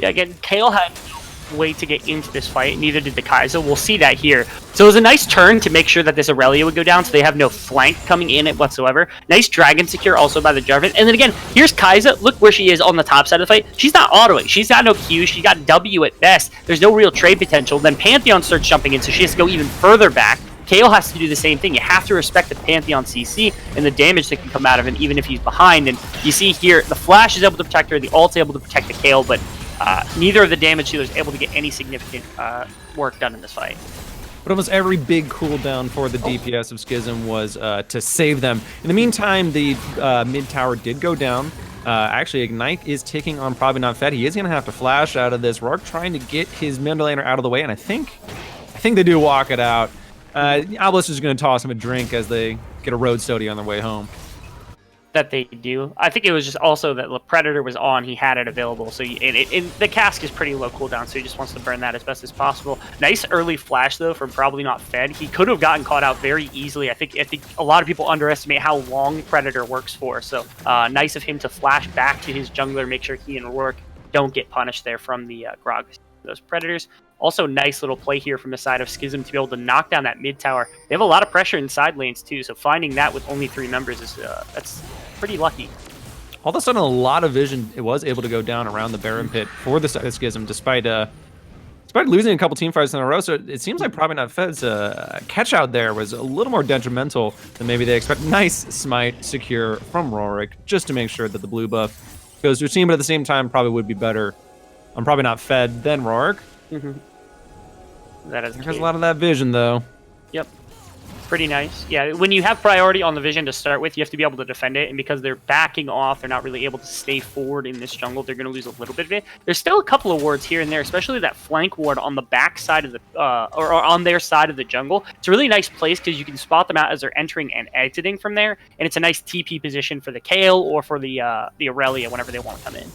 Yeah, again, Kayle had no way to get into this fight, neither did the Kai'Sa. We'll see that here. So it was a nice turn to make sure that this Aurelia would go down, so they have no flank coming in it whatsoever. Nice Dragon secure also by the Jarvan. And then again, here's Kai'Sa. Look where she is on the top side of the fight. She's not autoing. She's got no Q. She got W at best. There's no real trade potential. Then Pantheon starts jumping in, so she has to go even further back. Kayle has to do the same thing. You have to respect the Pantheon CC and the damage that can come out of him, even if he's behind. And you see here, the Flash is able to protect her, the ult's able to protect the Kayle, but neither of the damage dealers able to get any significant work done in this fight. But almost every big cooldown for the DPS of Skizm was to save them. In the meantime, the mid tower did go down. Actually, Ignite is ticking on probably not Fed. He is going to have to flash out of this. Rourke trying to get his mid laner out of the way, and I think they do walk it out. Obelisk is going to toss him a drink as they get a road sody on their way home. That they do. I think it was just also that the Predator was on, he had it available, so the cask is pretty low cooldown, so he just wants to burn that as best as possible. Nice early flash though from probably not Fed. He could have gotten caught out very easily. I think a lot of people underestimate how long Predator works for, so nice of him to flash back to his jungler, make sure he and Rourke don't get punished there from the Grog, those Predators. Also, nice little play here from the side of Skizm to be able to knock down that mid tower. They have a lot of pressure in side lanes too, so finding that with only 3 members is that's pretty lucky. all of a sudden a lot of vision it was able to go down around the Baron pit for the side of Skizm, despite losing a couple team fights in a row. So it seems like probably not Fed's catch out there was a little more detrimental than maybe they expect. Nice smite secure from Rorik just to make sure that the blue buff goes to a team, but at the same time probably would be better on probably not Fed than Rorik. That is There's a lot of that vision though. Yep. Pretty nice. Yeah, when you have priority on the vision to start with, you have to be able to defend it, and because they're backing off, they're not really able to stay forward in this jungle. They're going to lose a little bit of it. There's still a couple of wards here and there, especially that flank ward on the back side of the, or on their side of the jungle. It's a really nice place because you can spot them out as they're entering and exiting from there, and it's a nice TP position for the Kayle or for the Aurelia whenever they want to come in.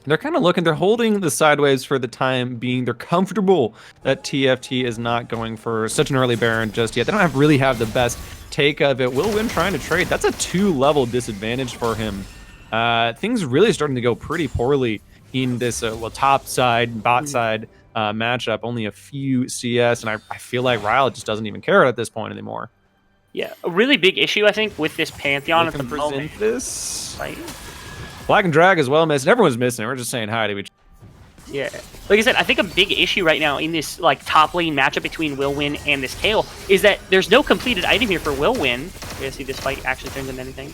They're kind of looking, they're holding the sideways for the time being. They're comfortable that TFT is not going for such an early Baron just yet. They don't really have the best take of it. Will Win trying to trade. That's a 2-level disadvantage for him. Things really starting to go pretty poorly in this top side, bot side matchup. Only a few CS, and I feel like Ryle just doesn't even care at this point anymore. Yeah, a really big issue, I think, with this Pantheon at the moment. This. Right. Black and Drag as well missing. Everyone's missing. We're just saying hi to each other. Yeah. Like I said, I think a big issue right now in this top lane matchup between Will-Win and this Kayle is that there's no completed item here for Will-Win. You guys see this fight actually turns into anything?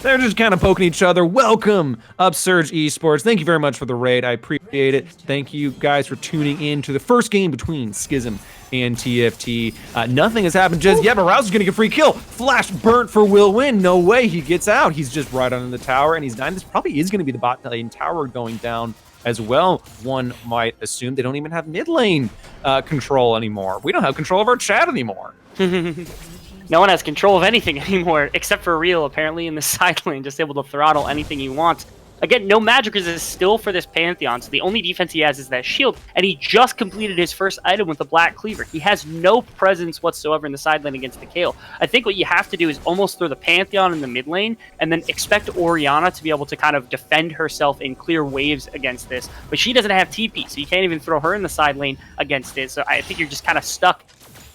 They're just kind of poking each other. Welcome, Upsurge Esports. Thank you very much for the raid. I appreciate it. Thank you guys for tuning in to the first game between Skizm and TFT. Nothing has happened just yet, but Rouse is going to get a free kill. Flash burnt for Will Win. No way he gets out. He's just right under the tower, and he's dying. This probably is going to be the bot lane tower going down as well. One might assume they don't even have mid lane control anymore. We don't have control of our chat anymore. No one has control of anything anymore, except for Real, apparently, in the side lane, just able to throttle anything he wants. Again, no magic resist still for this Pantheon, so the only defense he has is that shield, and he just completed his first item with the Black Cleaver. He has no presence whatsoever in the side lane against the Kayle. I think what you have to do is almost throw the Pantheon in the mid lane, and then expect Orianna to be able to kind of defend herself in clear waves against this. But she doesn't have TP, so you can't even throw her in the side lane against it, so I think you're just kind of stuck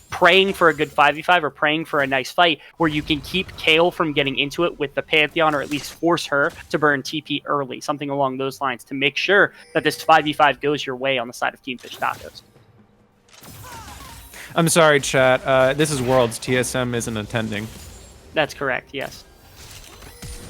praying for a good 5v5 or praying for a nice fight where you can keep Kayle from getting into it with the Pantheon, or at least force her to burn TP early, something along those lines to make sure that this 5v5 goes your way on the side of Kingfish Tacos. I'm sorry, chat. This is Worlds. TSM isn't attending. That's correct, yes.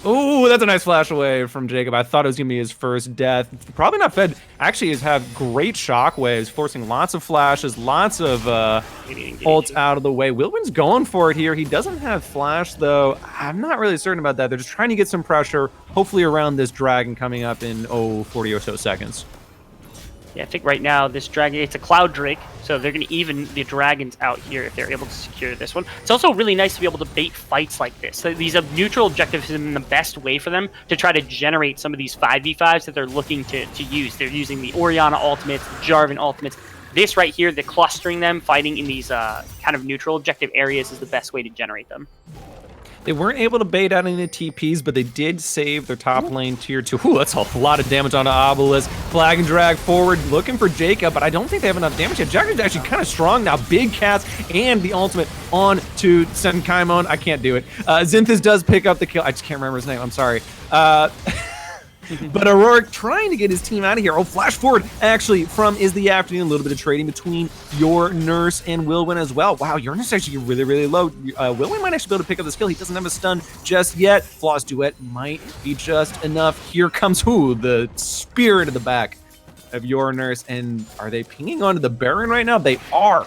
Ooh, that's a nice flash away from Jacob. I thought it was going to be his first death. Probably not Fed. Actually, has had great shockwaves, forcing lots of flashes, lots of ults out of the way. Wilwin's going for it here. He doesn't have flash, though. I'm not really certain about that. They're just trying to get some pressure, hopefully around this dragon coming up in, 40 or so seconds. Yeah, I think right now this dragon, it's a Cloud Drake, so they're going to even the dragons out here if they're able to secure this one. It's also really nice to be able to bait fights like this. So these neutral objectives have been the best way for them to try to generate some of these 5v5s that they're looking to use. They're using the Orianna ultimates, the Jarvan ultimates. This right here, the clustering them, fighting in these kind of neutral objective areas is the best way to generate them. They weren't able to bait out any TPs, but they did save their top lane tier 2. Ooh, that's a lot of damage onto Obelisk. Flag and drag forward, looking for Jacob, but I don't think they have enough damage yet. Jacob's actually kind of strong now. Big cats and the ultimate on to Senkaimon. I can't do it. Zinthus does pick up the kill. I just can't remember his name. I'm sorry. But Auroric trying to get his team out of here. Oh, flash forward, actually, from Is the Afternoon. A little bit of trading between your Nurse and Wilwin as well. Wow, your Nurse actually really, really low. Wilwin might actually be able to pick up the skill. He doesn't have a stun just yet. Flaw's Duet might be just enough. Here comes the spirit of the back of your Nurse. And are they pinging onto the Baron right now? They are.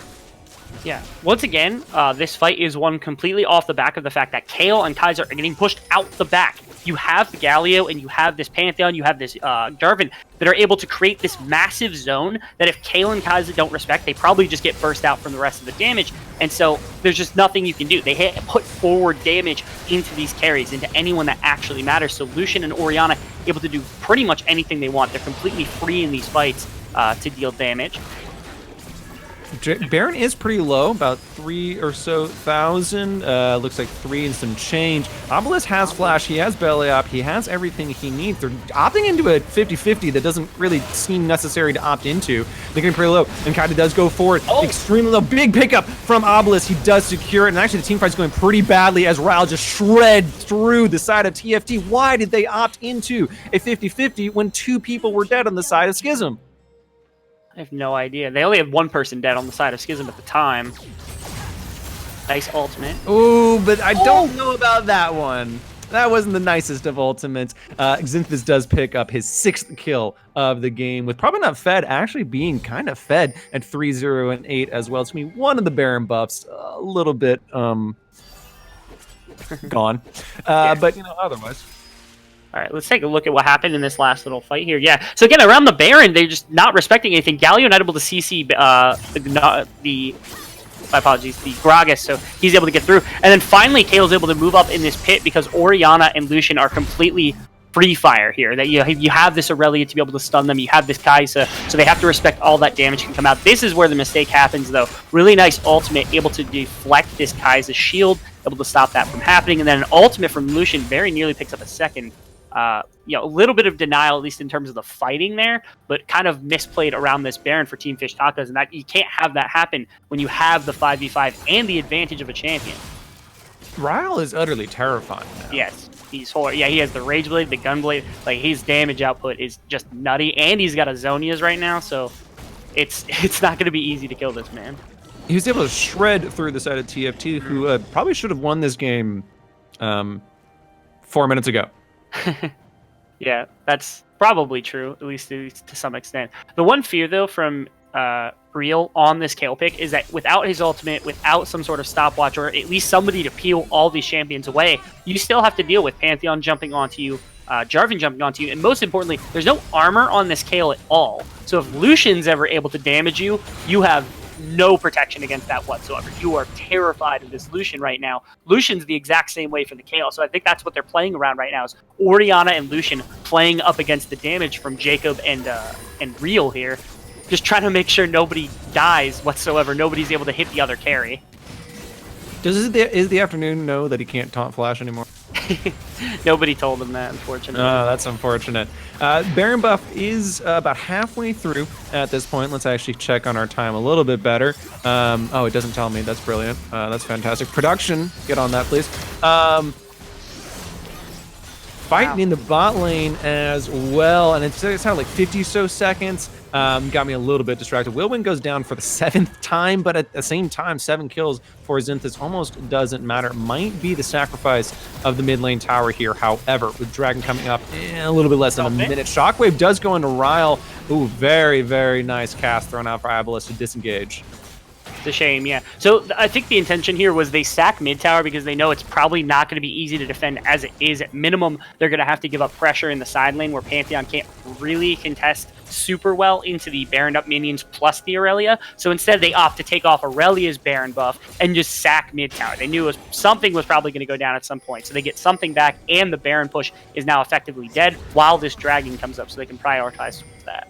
Yeah. Once again, this fight is won completely off the back of the fact that Kayle and Kaiser are getting pushed out the back. You have the Galio and you have this Pantheon, you have this Jarvan that are able to create this massive zone that if Kayle and Kaiser don't respect, they probably just get burst out from the rest of the damage. And so there's just nothing you can do. They put forward damage into these carries, into anyone that actually matters. So Lucian and Orianna able to do pretty much anything they want. They're completely free in these fights to deal damage. Baron is pretty low, about 3 or so thousand. Looks like 3 and some change. Obelisk has flash, he has belly up, he has everything he needs. They're opting into a 50-50 that doesn't really seem necessary to opt into. They're getting pretty low, and Kaida does go forward. Extremely low, big pickup from Obelisk. He does secure it, and actually the team fight's going pretty badly as Ryle just shreds through the side of TFT. Why did they opt into a 50-50 when 2 people were dead on the side of Skizm? I have no idea. They only had 1 person dead on the side of Skizm at the time. Nice ultimate. Ooh, but I don't know about that one. That wasn't the nicest of ultimates. Xynthus does pick up his 6th kill of the game, with probably not fed actually being kind of fed at 3-0 and 8 as well. It's gonna be one of the Baron buffs, a little bit gone, but you know, otherwise. All right, let's take a look at what happened in this last little fight here. Yeah, so again, around the Baron, they're just not respecting anything. Galio not able to CC my apologies, the Gragas, so he's able to get through. And then finally, Kale's able to move up in this pit because Orianna and Lucian are completely free fire here. That you have this Aurelia to be able to stun them, you have this Kaisa, so they have to respect all that damage can come out. This is where the mistake happens, though. Really nice ultimate, able to deflect this Kaisa shield, able to stop that from happening, and then an ultimate from Lucian very nearly picks up a second. You know, a little bit of denial, at least in terms of the fighting there, but kind of misplayed around this Baron for Team Fish Tacos, and that you can't have that happen when you have the 5v5 and the advantage of a champion. Ryle is utterly terrifying now. Yes, he's horrible. Yeah, he has the Rage Blade, the Gun Blade. Like, his damage output is just nutty, and he's got a Zonia's right now, so it's not going to be easy to kill this man. He was able to shred through the side of TFT, who probably should have won this game 4 minutes ago. Yeah, that's probably true, at least to some extent. The one fear, though, from Real on this Kale pick is that without his ultimate, without some sort of stopwatch, or at least somebody to peel all these champions away, you still have to deal with Pantheon jumping onto you, Jarvan jumping onto you, and most importantly, there's no armor on this Kale at all. So if Lucian's ever able to damage you, you have no protection against that whatsoever. You are terrified of this Lucian right now. Lucian's the exact same way for the Kale, so I think that's what they're playing around right now, is Orianna and Lucian playing up against the damage from Jacob and Real here, just trying to make sure nobody dies whatsoever, nobody's able to hit the other carry. Is the afternoon know that he can't taunt Flash anymore? Nobody told him that, unfortunately. Oh, that's unfortunate. Baron buff is about halfway through at this point. Let's actually check on our time a little bit better. Oh, it doesn't tell me. That's brilliant. That's fantastic. Production, get on that, please. Fighting in the bot lane as well, and it sounded like 50 so seconds. Got me a little bit distracted. Willwin goes down for the 7th time, but at the same time, 7 kills for Xynthus almost doesn't matter. Might be the sacrifice of the mid lane tower here, however, with Dragon coming up in a little bit less than a minute. Shockwave does go into Ryle. Ooh, very, very nice cast thrown out for Abelis to disengage. It's a shame, yeah. So I think the intention here was they sack mid tower because they know it's probably not going to be easy to defend as it is. At minimum, they're going to have to give up pressure in the side lane where Pantheon can't really contest super well into the Baron up minions plus the Aurelia. So instead, they opt to take off Aurelia's Baron buff and just sack mid tower. They knew something was probably going to go down at some point. So they get something back, and the Baron push is now effectively dead while this Dragon comes up, so they can prioritize that.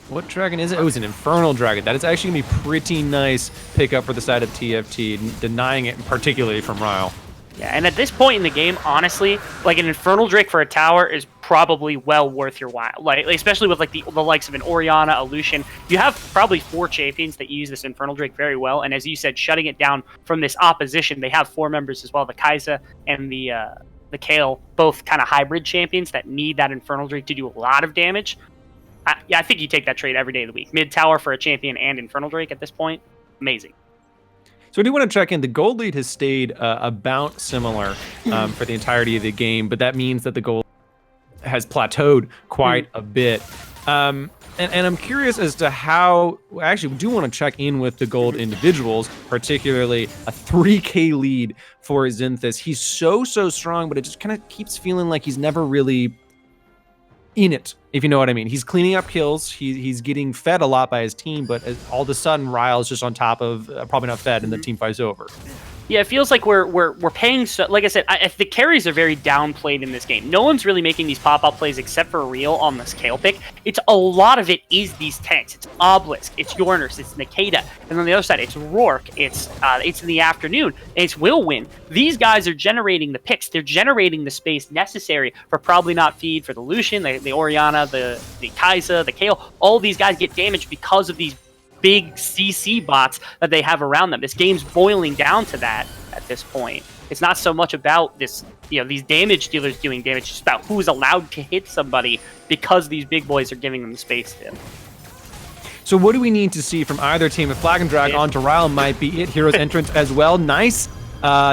What dragon is it? Oh, it's an Infernal Dragon. That is actually going to be pretty nice pickup for the side of TFT, denying it particularly from Ryle. Yeah, and at this point in the game, honestly, like an Infernal Drake for a tower is probably well worth your while. Like, especially with like the likes of an Orianna, a Lucian. You have probably 4 champions that use this Infernal Drake very well, and as you said, shutting it down from this opposition, they have 4 members as well, the Kaisa and the Kale, both kind of hybrid champions that need that Infernal Drake to do a lot of damage. Yeah, I think you take that trade every day of the week. Mid tower for a champion and Infernal Drake at this point, amazing. So I do want to check in. The gold lead has stayed about similar for the entirety of the game, but that means that the gold has plateaued quite a bit. And I'm curious as to how. I actually do want to check in with the gold individuals, particularly a 3K lead for Xynthus. He's so strong, but it just kind of keeps feeling like he's never really in it, if you know what I mean. He's cleaning up kills, he's getting fed a lot by his team, but all of a sudden Ryle's just on top of probably not fed, and the team fight's over. Yeah, it feels like we're paying. So, like I said, the carries are very downplayed in this game. No one's really making these pop-up plays except for Real on this Kale pick. It's a lot of it is these tanks. It's Obelisk, it's Yorners, it's Nikita, and on the other side it's Rourke. It's in the afternoon. And it's Will Win. These guys are generating the picks. They're generating the space necessary for probably not feed for the Lucian, the Orianna, the Kai'Sa, the Kale. All these guys get damaged because of these big CC bots that they have around them. This game's boiling down to that at this point. It's not so much about this, these damage dealers doing damage. It's just about who's allowed to hit somebody because these big boys are giving them the space to. So what do we need to see from either team? If Flag and Drag onto Ryle might be it. Hero's entrance as well. Nice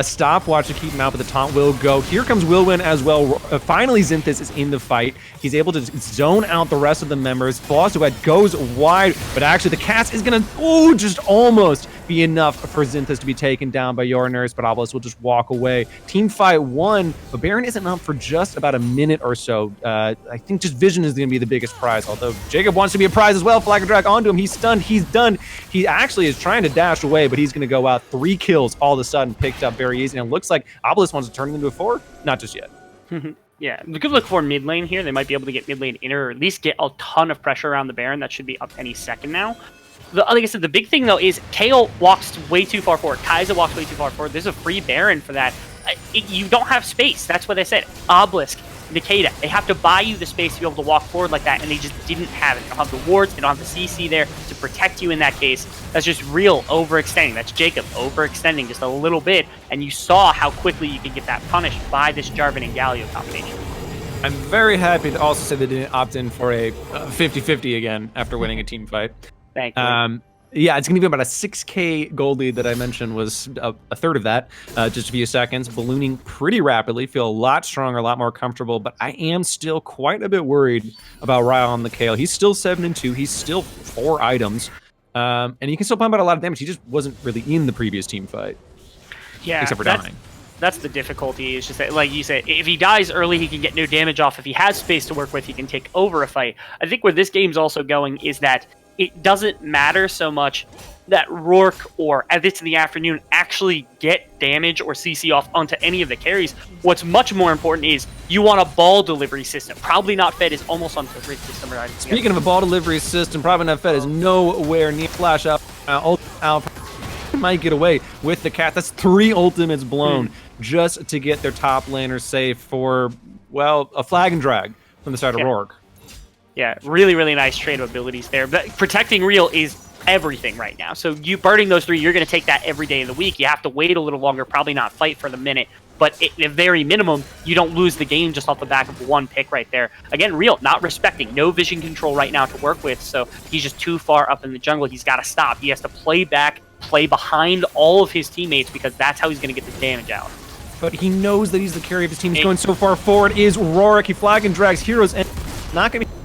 stopwatch to keep him out, but the taunt will go. Here comes Wilwin as well. Finally, Xynthis is in the fight. He's able to zone out the rest of the members. Flaws Duet goes wide, but actually the cast is going to, just almost be enough for Xynthis to be taken down by Yorners, but Obelisk will just walk away. Team fight 1, but Baron isn't up for just about a minute or so. I think just Vision is going to be the biggest prize, although Jacob wants to be a prize as well. Flag and Drag onto him. He's stunned. He's done. He actually is trying to dash away, but he's going to go out. 3 kills all of a sudden, picked up very easy, and it looks like Obelisk wants to turn it into a 4. Not just yet. Yeah, we could look for mid lane here. They might be able to get mid lane inner, or at least get a ton of pressure around the Baron. That should be up any second now. Like I said, the big thing, though, is Kale walks way too far forward. Kai'Sa walks way too far forward. There's a free Baron for that. You don't have space. That's what they said. Obelisk, Nikita, they have to buy you the space to be able to walk forward like that, and they just didn't have it. They don't have the wards. They don't have the CC there to protect you in that case. That's just Real overextending. That's Jacob overextending just a little bit, and you saw how quickly you could get that punished by this Jarvan and Galio combination. I'm very happy to also say they didn't opt in for a 50-50 again after winning a team fight. Thank you. Yeah, it's going to be about a 6K gold lead that I mentioned was a third of that, just a few seconds, ballooning pretty rapidly, feel a lot stronger, a lot more comfortable, but I am still quite a bit worried about Ryle on the Kale. He's still 7-2, he's still 4 items, and he can still pump out a lot of damage. He just wasn't really in the previous team fight, except for dying. That's the difficulty. It's just that, like you said, if he dies early, he can get no damage off. If he has space to work with, he can take over a fight. I think where this game's also going is that it doesn't matter so much that Rourke or At It's in the Afternoon actually get damage or CC off onto any of the carries. What's much more important is you want a ball delivery system. Probably Not Fed is almost on the grid system. Right? Speaking of a ball delivery system, Probably Not Fed is nowhere near flash out. Might get away with the cat. That's 3 ultimates blown just to get their top laner safe for, well, a Flag and Drag from the side of Rourke. Yeah, really, really nice trade of abilities there. But protecting Real is everything right now. So you burning those 3, you're going to take that every day of the week. You have to wait a little longer, probably not fight for the minute. But at the very minimum, you don't lose the game just off the back of 1 pick right there. Again, Real, not respecting. No vision control right now to work with. So he's just too far up in the jungle. He's got to stop. He has to play back, play behind all of his teammates, because that's how he's going to get the damage out. But he knows that he's the carry of his team. He's going so far forward. Is Rourke. He Flag and Drags heroes, and not going to be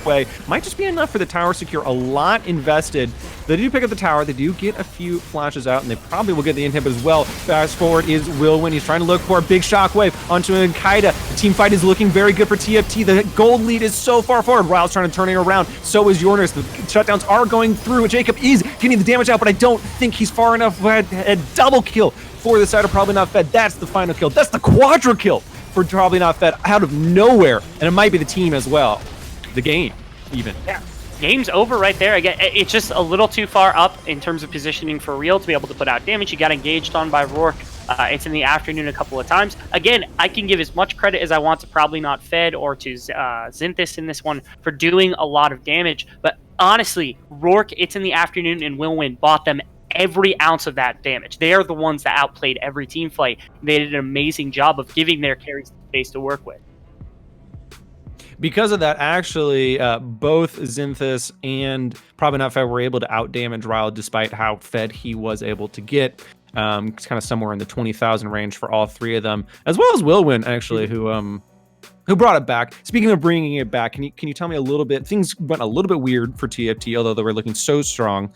way. Might just be enough for the tower secure. A lot invested. They do pick up the tower. They do get a few flashes out, and they probably will get the inhib as well. Fast forward is Wilwin. He's trying to look for a big shockwave onto Kaida. The team fight is looking very good for TFT. The gold lead is so far forward. Ryle's trying to turn it around. So is Yorners. The shutdowns are going through. Jacob is getting the damage out, but I don't think he's far enough. A double kill for the side of Probably Not Fed. That's the final kill. That's the quadra kill for Probably Not Fed out of nowhere, and it might be the team as well. The game, even. Yeah, game's over right there. Again, it's just a little too far up in terms of positioning for Real to be able to put out damage. You got engaged on by Rourke. It's in the afternoon a couple of times. Again, I can give as much credit as I want to Probably Not Fed or to Xynthis in this one for doing a lot of damage. But honestly, Rourke, It's in the Afternoon, and Wilwin bought them every ounce of that damage. They are the ones that outplayed every team fight. They did an amazing job of giving their carries space to work with. Because of that, actually, both Xynthis and Probably Not Fed were able to outdamage Ryle despite how fed he was able to get. It's kind of somewhere in the 20,000 range for all 3 of them, as well as Wilwin, actually, who brought it back. Speaking of bringing it back, can you tell me a little bit? Things went a little bit weird for TFT, although they were looking so strong.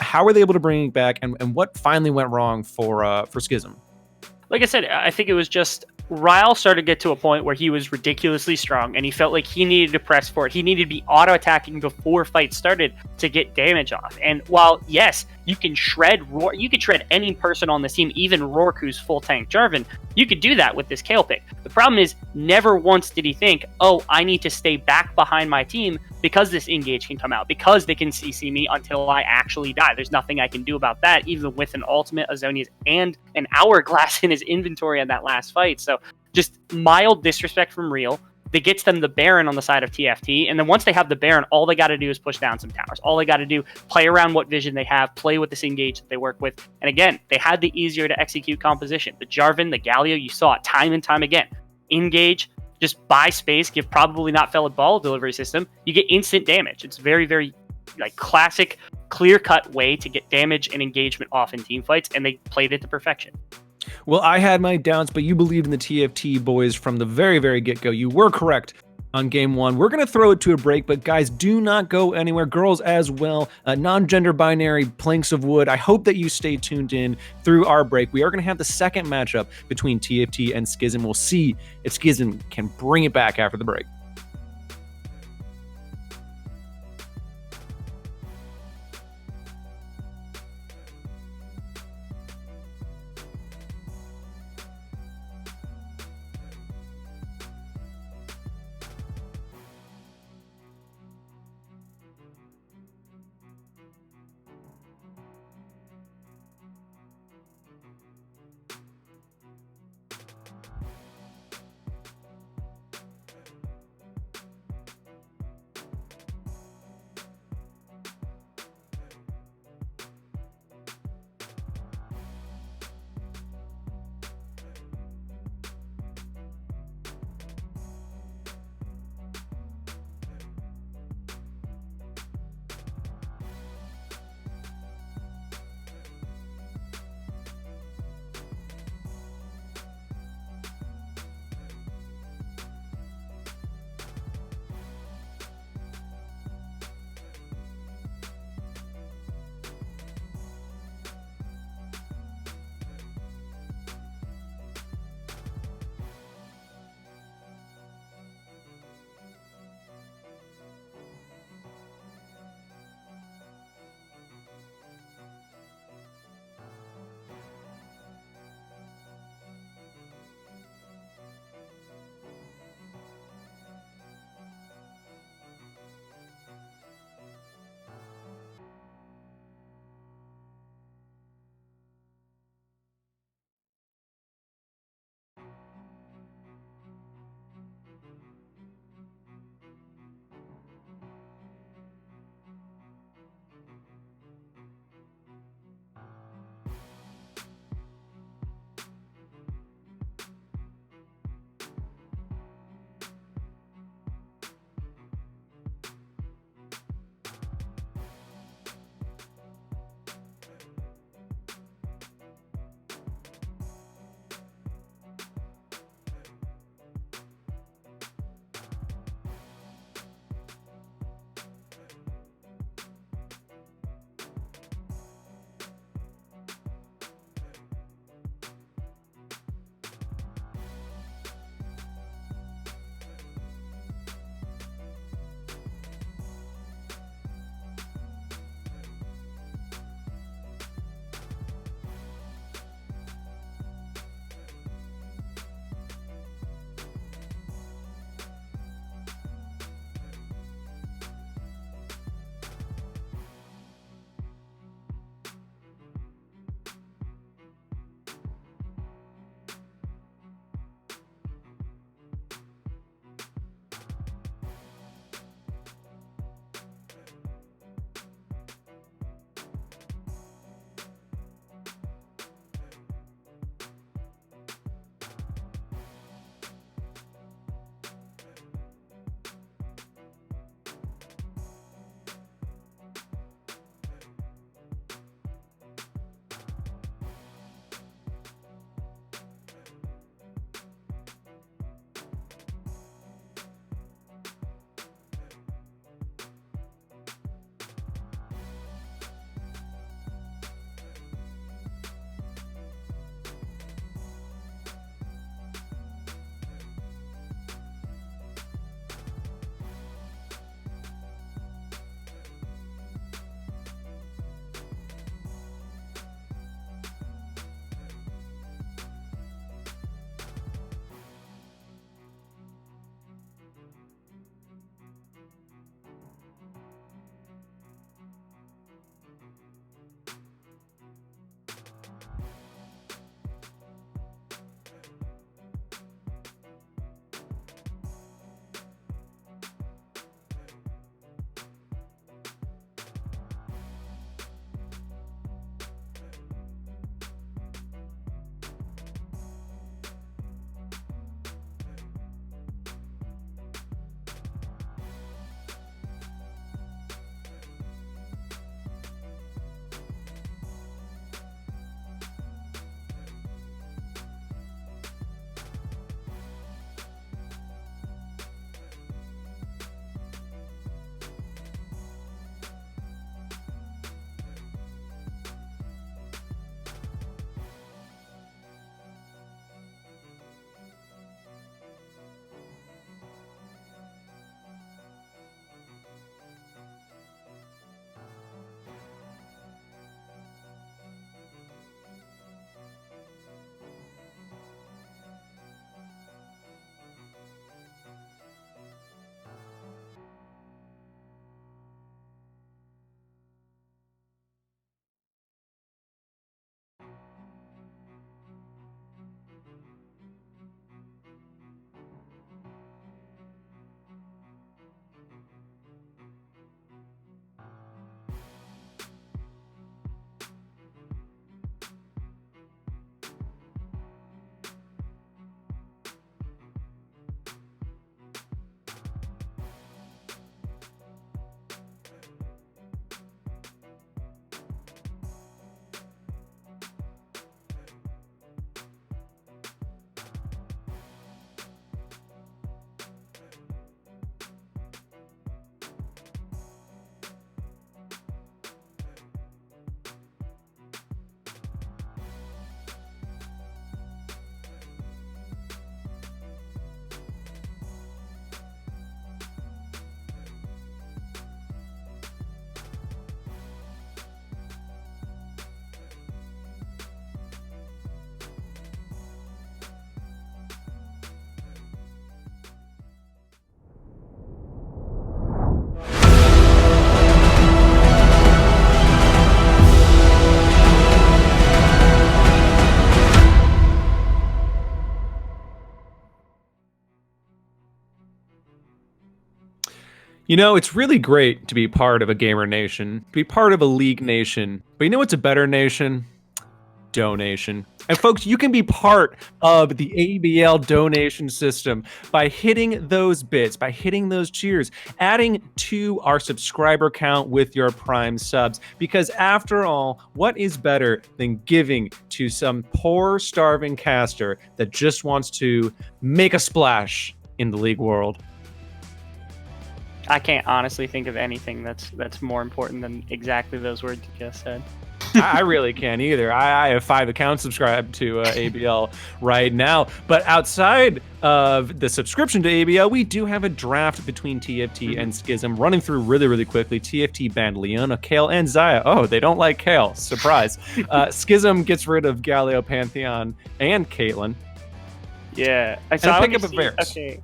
How were they able to bring it back, and what finally went wrong for Skizm? Like I said, I think it was just Ryle started to get to a point where he was ridiculously strong, and he felt like he needed to press for it. He needed to be auto-attacking before fights started to get damage off. And while, yes, you can shred Rourke, you could shred any person on this team, even Rourke, who's full tank Jarvan. You could do that with this Kale pick. The problem is, never once did he think, oh, I need to stay back behind my team because this engage can come out, because they can CC me until I actually die. There's nothing I can do about that, even with an ultimate, Azonius, and an hourglass in his inventory on that last fight. So just mild disrespect from Real. That gets them the Baron on the side of TFT, and then once they have the Baron, all they got to do is push down some towers. All they got to do, play around what vision they have, play with this engage that they work with. And again, they had the easier to execute composition. The Jarvan, the Galio, you saw it time and time again. Engage, just buy space, give probably not felid ball delivery system. You get instant damage. It's very, very like classic, clear-cut way to get damage and engagement off in team fights, and they played it to perfection. Well, I had my doubts, but you believed in the TFT boys from the very, very get-go. You were correct on game one. We're going to throw it to a break, but guys, do not go anywhere. Girls as well, non-gender binary planks of wood. I hope that you stay tuned in through our break. We are going to have the second matchup between TFT and Skizm. We'll see if Skizm can bring it back after the break. You know, it's really great to be part of a gamer nation, to be part of a league nation. But you know what's a better nation? Donation. And folks, you can be part of the ABL donation system by hitting those bits, by hitting those cheers, adding to our subscriber count with your Prime subs. Because after all, what is better than giving to some poor, starving caster that just wants to make a splash in the league world? I can't honestly think of anything that's more important than exactly those words you just said. I really can't either. I have 5 accounts subscribed to ABL right now. But outside of the subscription to ABL, we do have a draft between TFT and Skizm running through really, really quickly. TFT banned Leona, Kale, and Xayah. Oh, they don't like Kale. Surprise. Skizm gets rid of Galio, Pantheon, and Caitlyn. Yeah. So I pick up a Varus. Okay.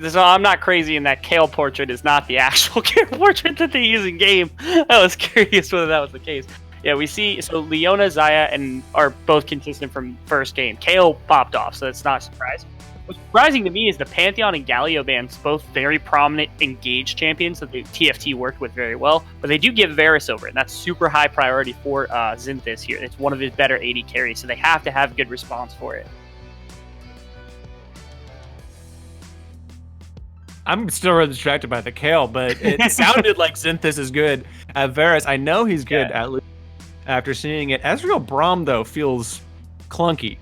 So I'm not crazy in that Kale portrait is not the actual Kale portrait that they use in game. I was curious whether that was the case. Yeah, we see, so Leona, Xayah, and are both consistent from first game. Kale popped off, so that's not a surprise. What's surprising to me is the Pantheon and Galio bans, both very prominent engaged champions that the TFT worked with very well, but they do give Varus over it, and that's super high priority for Xynthis here. It's one of his better AD carries, so they have to have good response for it. I'm still really distracted by the Kale, but it sounded like Xynthis is good at Varus. I know he's good at least after seeing it. Ezreal Braum, though, feels clunky.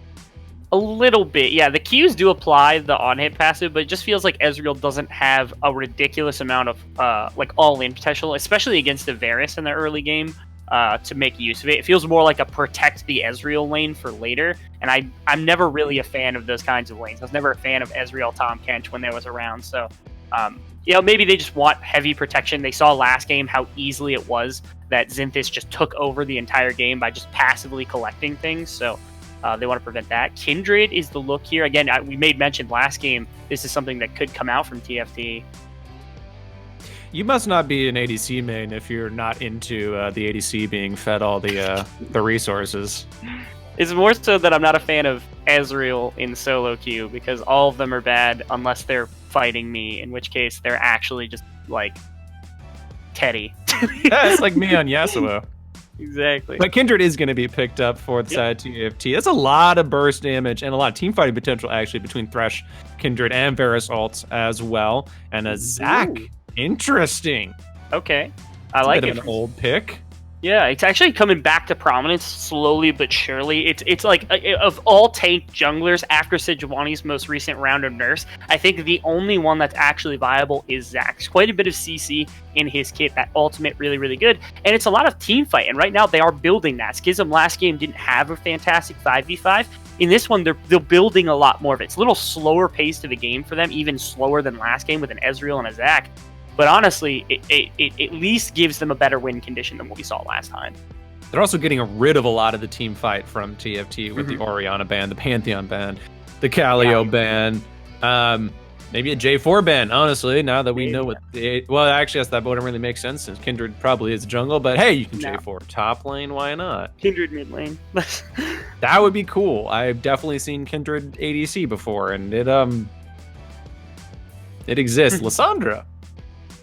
A little bit, yeah. The Qs do apply the on-hit passive, but it just feels like Ezreal doesn't have a ridiculous amount of like all-in potential, especially against the Varus in the early game, to make use of it. It feels more like a protect the Ezreal lane for later, and I'm never really a fan of those kinds of lanes. I was never a fan of Ezreal Tom Kench when there was around, so you know, maybe they just want heavy protection. They saw last game how easily it was that Xynthis just took over the entire game by just passively collecting things, so they want to prevent that. Kindred is the look here. Again, we made mention last game, this is something that could come out from TFT. You must not be an ADC main if you're not into the ADC being fed all the resources. It's more so that I'm not a fan of Ezreal in solo queue, because all of them are bad unless they're fighting me, in which case they're actually just, like, Teddy. Yeah, it's like me on Yasuo. Exactly. But Kindred is going to be picked up for the side TFT. That's a lot of burst damage and a lot of team fighting potential, actually, between Thresh, Kindred, and Varus ults as well. And a Zac. Interesting. Okay. I like it. A bit of an old pick. Yeah, it's actually coming back to prominence slowly but surely. It's like, of all tank junglers after Sejuani's most recent round of Nurse, I think the only one that's actually viable is Zac. Quite a bit of CC in his kit, that ultimate really, really good. And it's a lot of team fight, and right now they are building that. Skizm last game didn't have a fantastic 5v5. In this one, they're building a lot more of it. It's a little slower pace to the game for them, even slower than last game with an Ezreal and a Zac. But honestly, it at least gives them a better win condition than what we saw last time. They're also getting rid of a lot of the team fight from TFT with the Orianna ban, the Pantheon ban, the Galio ban, maybe a J4 ban, honestly, now that we know what the... Well, actually, yes, that wouldn't really make sense since Kindred probably is a jungle, but hey, you can J4 top lane, why not? Kindred mid lane. That would be cool. I've definitely seen Kindred ADC before, and it exists.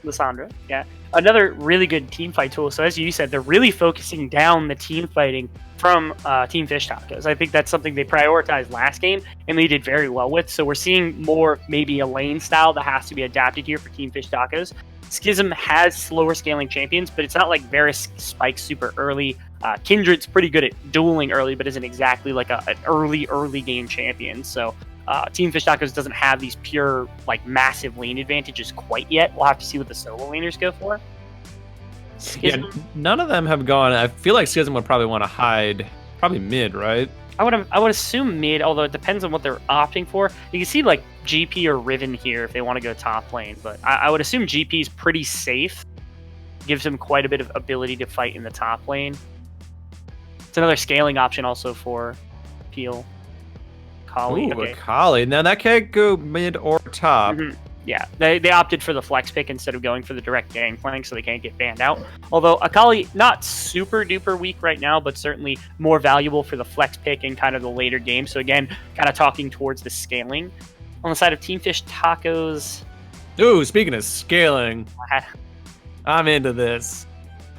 Lissandra, yeah. Another really good team fight tool. So as you said, they're really focusing down the team fighting from Team Fish Tacos. I think that's something they prioritized last game, and they did very well with. So we're seeing more maybe a lane style that has to be adapted here for Team Fish Tacos. Skizm has slower scaling champions, but it's not like Varus spikes super early. Kindred's pretty good at dueling early, but isn't exactly like an early game champion. So Team Fish Tacos doesn't have these pure, like, massive lane advantages quite yet. We'll have to see what the solo laners go for. Skizm, yeah, none of them have gone. I feel like Skizm would probably want to hide, probably mid, right? I would assume mid, although it depends on what they're opting for. You can see, like, GP or Riven here if they want to go top lane, but I would assume GP is pretty safe. Gives them quite a bit of ability to fight in the top lane. It's another scaling option also for Peel. Kali. Ooh, a Kali. Now that can't go mid or top. Yeah, they opted for the flex pick instead of going for the direct gangplank, so they can't get banned out. Although Akali, not super duper weak right now, but certainly more valuable for the flex pick in kind of the later game. So again, kind of talking towards the scaling. On the side of Team Fish Tacos, Ooh, speaking of scaling, I'm into this.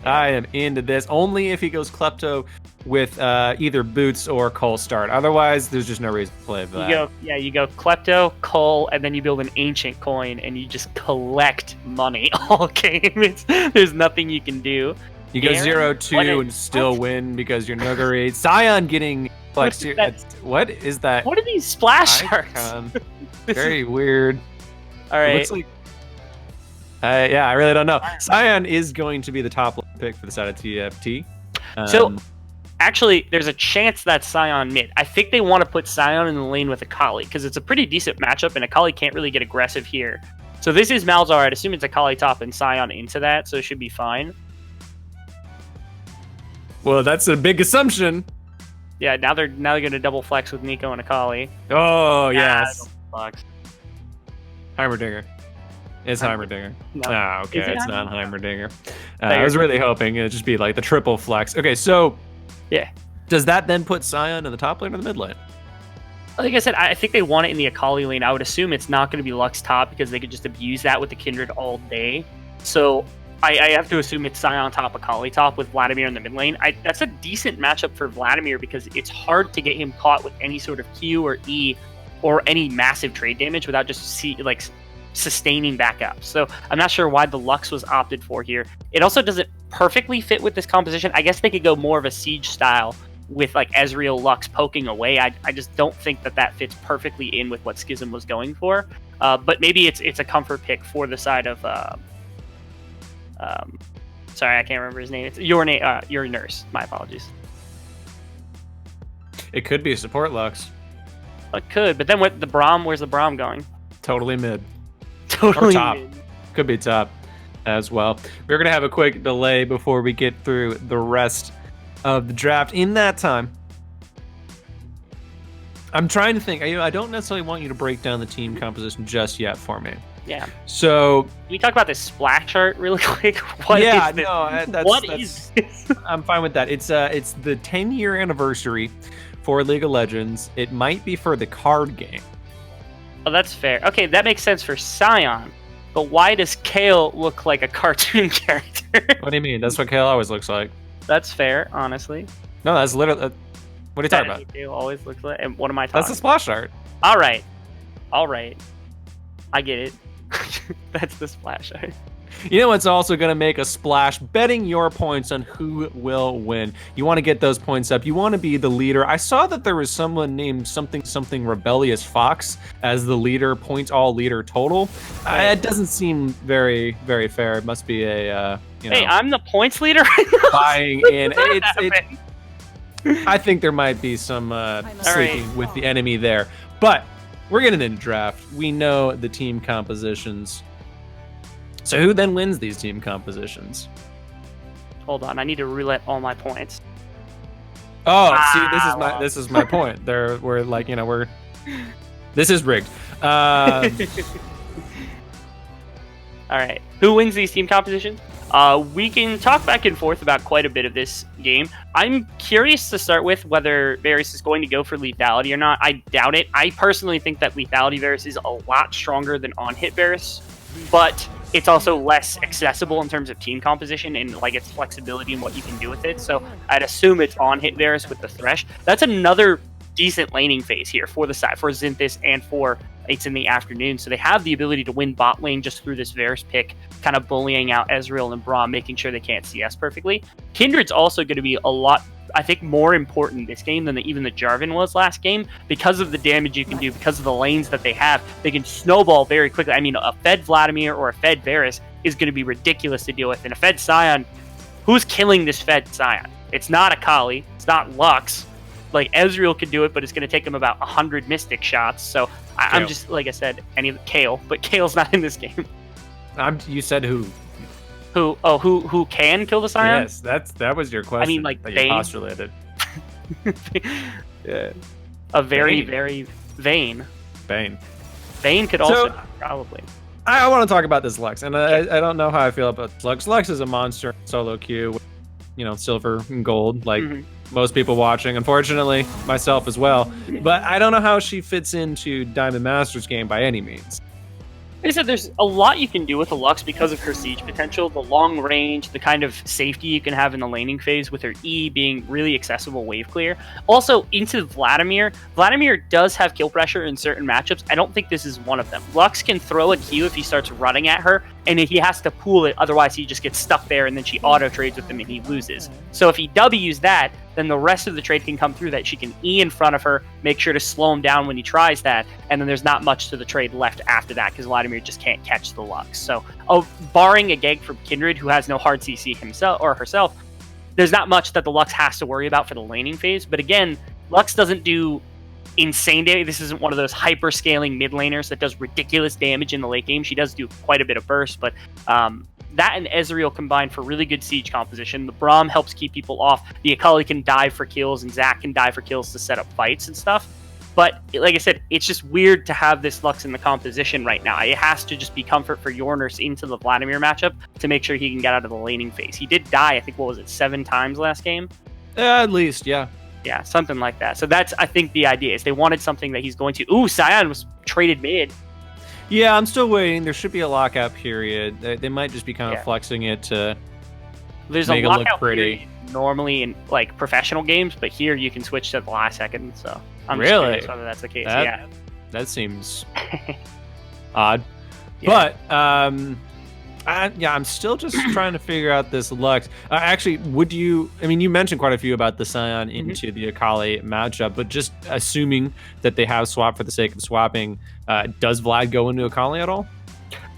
I am into this. Only if he goes Klepto with either Boots or Cole Start. Otherwise, there's just no reason to play for that. You go Klepto, Cole, and then you build an ancient coin, and you just collect money all game. There's nothing you can do. You go 0-2 and still win because you're Nuggery. Scion getting flexed here. What is that? What are these splash sharks? Very weird. All right. It looks like. Yeah, I really don't know. Scion is going to be the top pick for the side of TFT. So, actually, there's a chance that Scion mid. I think they want to put Scion in the lane with Akali because it's a pretty decent matchup, and Akali can't really get aggressive here. So this is Malzahar. I'd assume it's Akali top and Scion into that, so it should be fine. Well, that's a big assumption. Yeah, now they're going to double flex with Nico and Akali. Oh yes. Flex. Heimerdinger. It's Heimerdinger. No. Ah, okay, it's not Heimerdinger? Heimerdinger. I was really hoping it'd just be like the triple flex. Okay, so yeah, does that then put Scion in the top lane or the mid lane? Like I said, I think they want it in the Akali lane. I would assume it's not going to be Lux top because they could just abuse that with the Kindred all day. So I have to assume it's Scion top, Akali top with Vladimir in the mid lane. That's a decent matchup for Vladimir because it's hard to get him caught with any sort of Q or E or any massive trade damage without just sustaining back up. So I'm not sure why the Lux was opted for here. It also doesn't perfectly fit with this composition. I guess they could go more of a siege style with like Ezreal Lux poking away. I just don't think that fits perfectly in with what Skizm was going for. But maybe it's a comfort pick for the side of sorry, I can't remember his name. It's your nurse. My apologies. It could be a support Lux. It could, but then where's the Braum going? Totally mid. Totally or top. Mid. Could be top as well. We're going to have a quick delay before we get through the rest of the draft. In that time, I'm trying to think. I don't necessarily want you to break down the team composition just yet for me. Yeah. So can we talk about this splash chart really quick? What is this? I'm fine with that. It's the 10-year anniversary for League of Legends. It might be for the card game. Oh, that's fair. Okay, that makes sense for Scion. But why does Kale look like a cartoon character? What do you mean? That's what Kale always looks like. That's fair, honestly. No, that's literally. What are you talking about? Kale always looks like. And what am I talking? That's the splash art. All right. I get it. That's the splash art. You know what's also going to make a splash? Betting your points on who will win. You want to get those points up. You want to be the leader. I saw that there was someone named something Rebellious Fox as the leader, points all leader total. It doesn't seem very, very fair. It must be a, Hey, I'm the points leader right now? Buying in. I think there might be some sleeping with the enemy there. But we're getting into draft. We know the team compositions. So who then wins these team compositions? Hold on, I need to roulette all my points. Oh, see, this is my point. We're like, this is rigged. All right, who wins these team compositions? We can talk back and forth about quite a bit of this game. I'm curious to start with whether Varus is going to go for lethality or not. I doubt it. I personally think that lethality Varus is a lot stronger than on-hit Varus, but it's also less accessible in terms of team composition and like its flexibility and what you can do with it. So I'd assume it's on-hit Varus with the Thresh. That's another decent laning phase here for the side, for Xynthis and for It's in the Afternoon. So they have the ability to win bot lane just through this Varus pick, kind of bullying out Ezreal and Braum, making sure they can't CS perfectly. Kindred's also going to be a lot, I think, more important this game than even the Jarvan was last game because of the damage you can do, because of the lanes that they have. They can snowball very quickly. I mean, a fed Vladimir or a fed Varus is going to be ridiculous to deal with. And a fed Scion, who's killing this fed Scion? It's not Akali. It's not Lux. Like, Ezreal could do it, but it's going to take him about 100 Mystic shots. So I'm just, like I said, Kale, but Kale's not in this game. You said who? Who can kill the Scion? Yes, that was your question. I mean, like, that Vayne. You postulated. Yeah. A very, very Vayne. Vayne could also probably. I want to talk about this Lux, and I don't know how I feel about Lux. Lux is a monster solo queue, silver and gold, like most people watching. Unfortunately, myself as well. But I don't know how she fits into Diamond Masters game by any means. Like I said, there's a lot you can do with the Lux because of her siege potential, the long range, the kind of safety you can have in the laning phase with her E being really accessible wave clear. Also, into Vladimir. Vladimir does have kill pressure in certain matchups. I don't think this is one of them. Lux can throw a Q if he starts running at her, and he has to pool it, otherwise he just gets stuck there, and then she auto-trades with him and he loses. So if he W's that, then the rest of the trade can come through that. She can E in front of her, make sure to slow him down when he tries that, and then there's not much to the trade left after that because Vladimir just can't catch the Lux. So, barring a gank from Kindred, who has no hard CC himself or herself, there's not much that the Lux has to worry about for the laning phase. But again, Lux doesn't do insane damage. This isn't one of those hyper scaling mid laners that does ridiculous damage in the late game. She does do quite a bit of burst, but that and Ezreal combined for really good siege composition. The Braum helps keep people off. The Akali can dive for kills, and Zac can dive for kills to set up fights and stuff. But like I said, it's just weird to have this Lux in the composition right now. It has to just be comfort for Yorners into the Vladimir matchup to make sure he can get out of the laning phase. He did die, I think, what was it, 7 times last game? At least, yeah. Yeah, something like that. So that's, I think, the idea is they wanted something that he's going to... Ooh, Sion was traded mid. Yeah, I'm still waiting. There should be a lockout period. They might just be kind of flexing it to There's make a it look lockout pretty. period normally in like professional games, but here you can switch to the last second. So I'm just Really? curious whether that's the case. Yeah. That seems odd. Yeah. But I'm still just trying to figure out this Lux. Actually, would you? I mean, you mentioned quite a few about the Sion into the Akali matchup, but just assuming that they have swap for the sake of swapping, does Vlad go into Akali at all?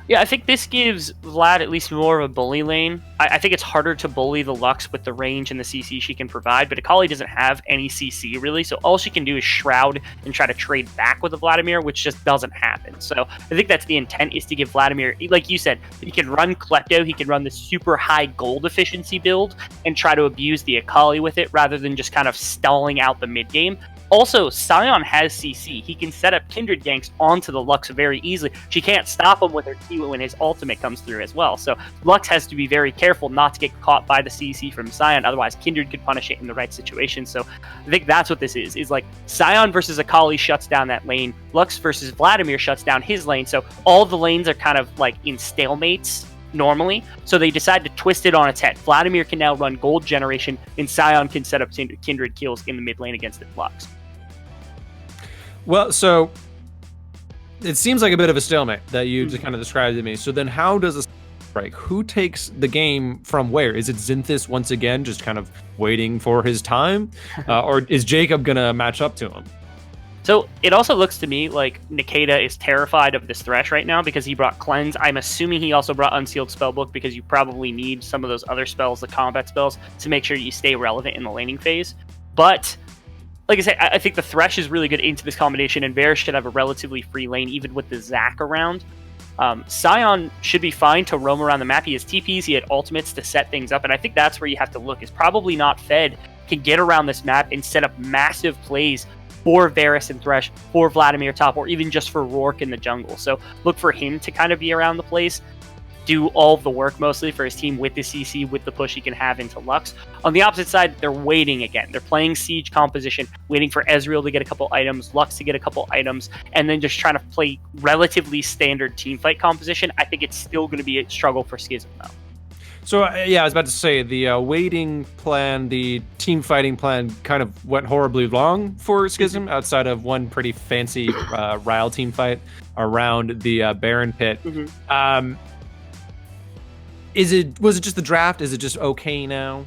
Yeah, I think this gives Vlad at least more of a bully lane. I think it's harder to bully the Lux with the range and the CC she can provide, but Akali doesn't have any CC really, so all she can do is shroud and try to trade back with the Vladimir, which just doesn't happen. So I think that's the intent, is to give Vladimir, like you said, he can run Klepto, he can run the super high gold efficiency build and try to abuse the Akali with it rather than just kind of stalling out the mid game. Also, Sion has CC. He can set up Kindred ganks onto the Lux very easily. She can't stop him with her Q when his ultimate comes through as well. So Lux has to be very careful not to get caught by the CC from Sion. Otherwise, Kindred could punish it in the right situation. So I think that's what this is like Sion versus Akali shuts down that lane. Lux versus Vladimir shuts down his lane. So all the lanes are kind of like in stalemates normally, so they decide to twist it on its head. Vladimir can now run gold generation, and Sion can set up Kindred kills in the mid lane against the Lux. Well, so it seems like a bit of a stalemate that you just kind of described to me. So then how does this break? Who takes the game from where? Is it Xynthis once again just kind of waiting for his time? Or is Jacob going to match up to him? So it also looks to me like Nikita is terrified of this Thresh right now because he brought Cleanse. I'm assuming he also brought Unsealed Spellbook because you probably need some of those other spells, the combat spells, to make sure you stay relevant in the laning phase. But like I said, I think the Thresh is really good into this combination, and Varus should have a relatively free lane, even with the Zac around. Sion should be fine to roam around the map. He has TPs, he had ultimates to set things up, and I think that's where you have to look, is probably not Fed can get around this map and set up massive plays for Varus and Thresh, for Vladimir top, or even just for Rourke in the jungle. So look for him to kind of be around the place, do all of the work mostly for his team with the CC, with the push he can have into Lux. On the opposite side, they're waiting again. They're playing siege composition, waiting for Ezreal to get a couple items, Lux to get a couple items, and then just trying to play relatively standard teamfight composition. I think it's still going to be a struggle for Skizm though. So yeah, I was about to say the waiting plan, the team fighting plan kind of went horribly wrong for Skizm outside of one pretty fancy Ryle team fight around the Baron pit. Was it just the draft? Is it just okay now?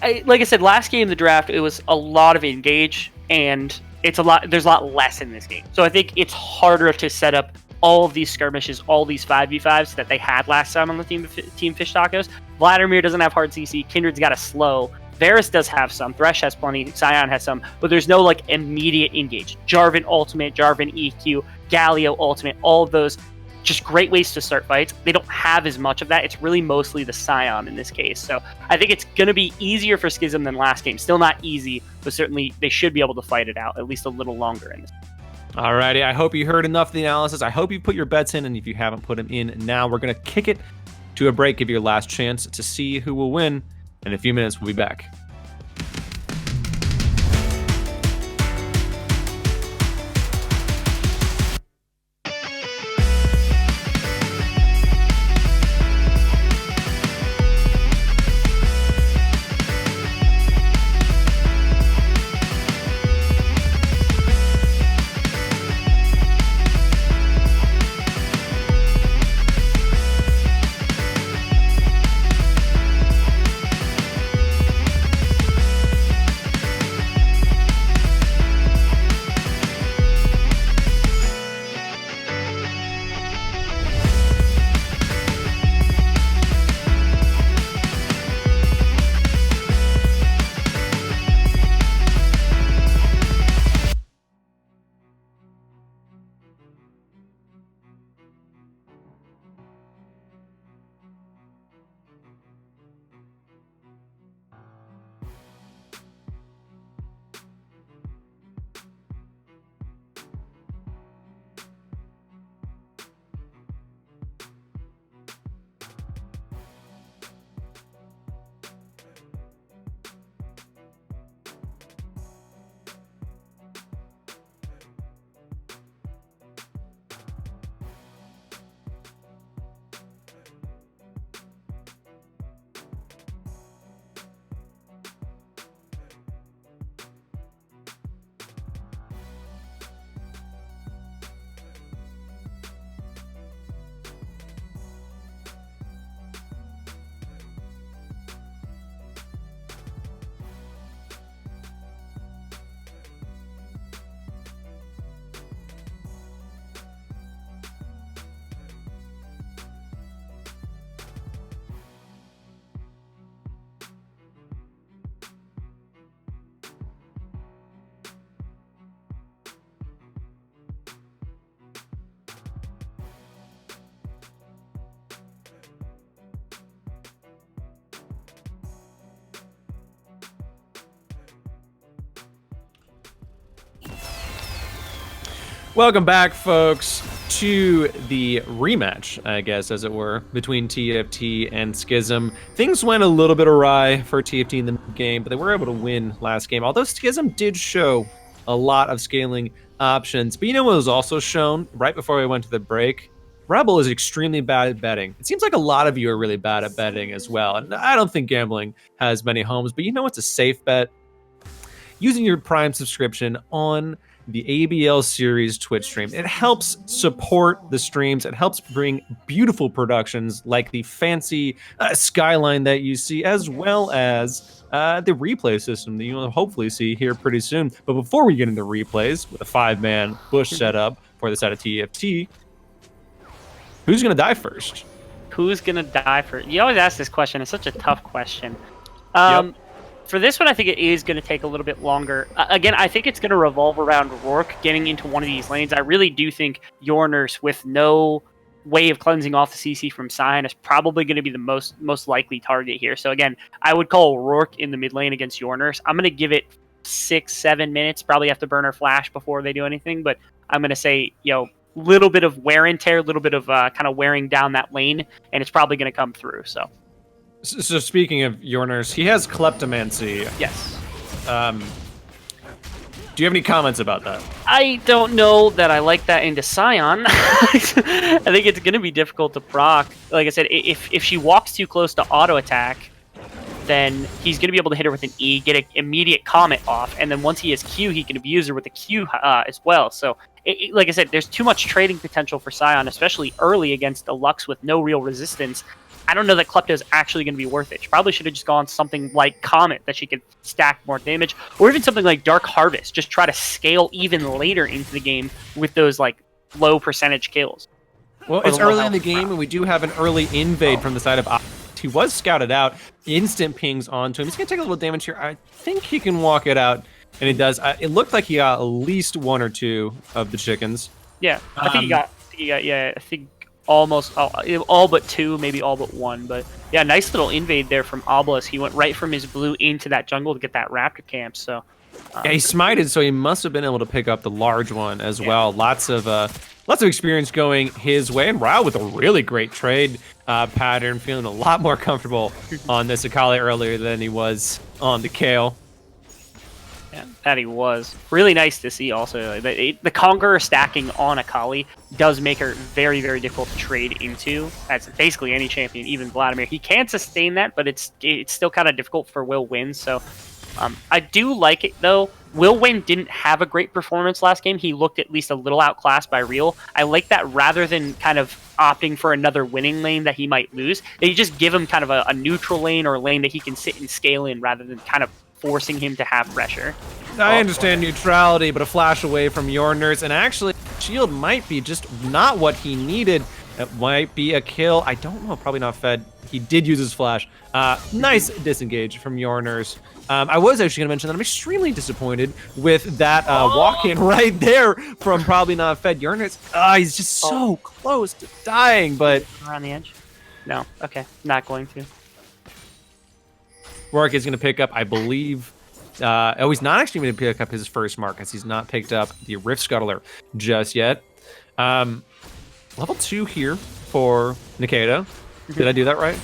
Like I said, last game, the draft, it was a lot of engage, and there's a lot less in this game. So I think it's harder to set up all of these skirmishes, all these 5v5s that they had last time on the Team Fish Tacos. Vladimir doesn't have hard CC, Kindred's got a slow, Varus does have some, Thresh has plenty, Sion has some, but there's no like immediate engage. Jarvan ultimate, Jarvan EQ, Galio ultimate, all of those, just great ways to start fights. They don't have as much of that. It's really mostly the Sion in this case. So I think it's going to be easier for Skizm than last game. Still not easy, but certainly they should be able to fight it out at least a little longer in this. Alrighty, I hope you heard enough of the analysis. I hope you put your bets in, and if you haven't put them in now, we're going to kick it to a break, give you your last chance to see who will win. In a few minutes, we'll be back. Welcome back, folks, to the rematch, I guess, as it were, between TFT and Skizm. Things went a little bit awry for TFT in the game, but they were able to win last game, although Skizm did show a lot of scaling options. But you know what was also shown right before we went to the break? Rebel is extremely bad at betting. It seems like a lot of you are really bad at betting as well, and I don't think gambling has many homes, but you know what's a safe bet? Using your Prime subscription on the ABL series Twitch stream. It helps support the streams. It helps bring beautiful productions like the fancy skyline that you see, as well as the replay system that you'll hopefully see here pretty soon. But before we get into replays with a 5-man bush setup for the side of TFT, who's going to die first? Who's going to die first? You always ask this question. It's such a tough question. Yep. For this one, I think it is going to take a little bit longer. Again, I think it's going to revolve around Rourke getting into one of these lanes. I really do think Yorners, with no way of cleansing off the CC from Sion, is probably going to be the most likely target here. So again, I would call Rourke in the mid lane against Yorners. I'm going to give it 6-7 minutes. Probably have to burn her flash before they do anything, but I'm going to say, little bit of wear and tear, a little bit of kind of wearing down that lane, and it's probably going to come through. So speaking of Yorners, he has kleptomancy. Yes. Do you have any comments about that? I don't know that I like that into Sion. I think it's going to be difficult to proc. Like I said, if she walks too close to auto attack, then he's going to be able to hit her with an E, get an immediate comet off, and then once he has Q, he can abuse her with a Q as well. So, like I said, there's too much trading potential for Sion, especially early against a Lux with no real resistance. I don't know that Klepto is actually going to be worth it. She probably should have just gone something like Comet that she could stack more damage, or even something like Dark Harvest. Just try to scale even later into the game with those like low percentage kills. Well, it's early in the game, and we do have an early invade from the side of he was scouted out. Instant pings onto him. He's going to take a little damage here. I think he can walk it out, and he does. It looked like he got at least 1 or 2 of the chickens. Yeah, I think he got. Yeah, I think almost all but 2, maybe all but 1. But yeah, nice little invade there from Obelisk. He went right from his blue into that jungle to get that raptor camp. So yeah, he smited, so he must have been able to pick up the large one as well. Lots of experience going his way, and Rao with a really great trade pattern, feeling a lot more comfortable on this Akali earlier than he was on the Kale. Yeah, that he was. Really nice to see also. The Conqueror stacking on Akali does make her very, very difficult to trade into. That's basically any champion, even Vladimir. He can sustain that, but it's still kind of difficult for Will Win. So I do like it, though. Will Win didn't have a great performance last game. He looked at least a little outclassed by Real. I like that rather than kind of opting for another winning lane that he might lose. They just give him kind of a neutral lane or a lane that he can sit and scale in rather than kind of forcing him to have pressure. I understand neutrality, but a flash away from Yorners, and actually, shield might be just not what he needed. It might be a kill. I don't know, probably not fed. He did use his flash. Nice disengage from Yorners. I was actually going to mention that I'm extremely disappointed with that walk-in right there from probably not fed Yorners. He's just so close to dying, but... Around the edge? No. Okay. Not going to. Rourke is going to pick up, I believe... he's not actually going to pick up his first mark, as he's not picked up the Rift Scuttler just yet. Level 2 here for Nikita. Did I do that right?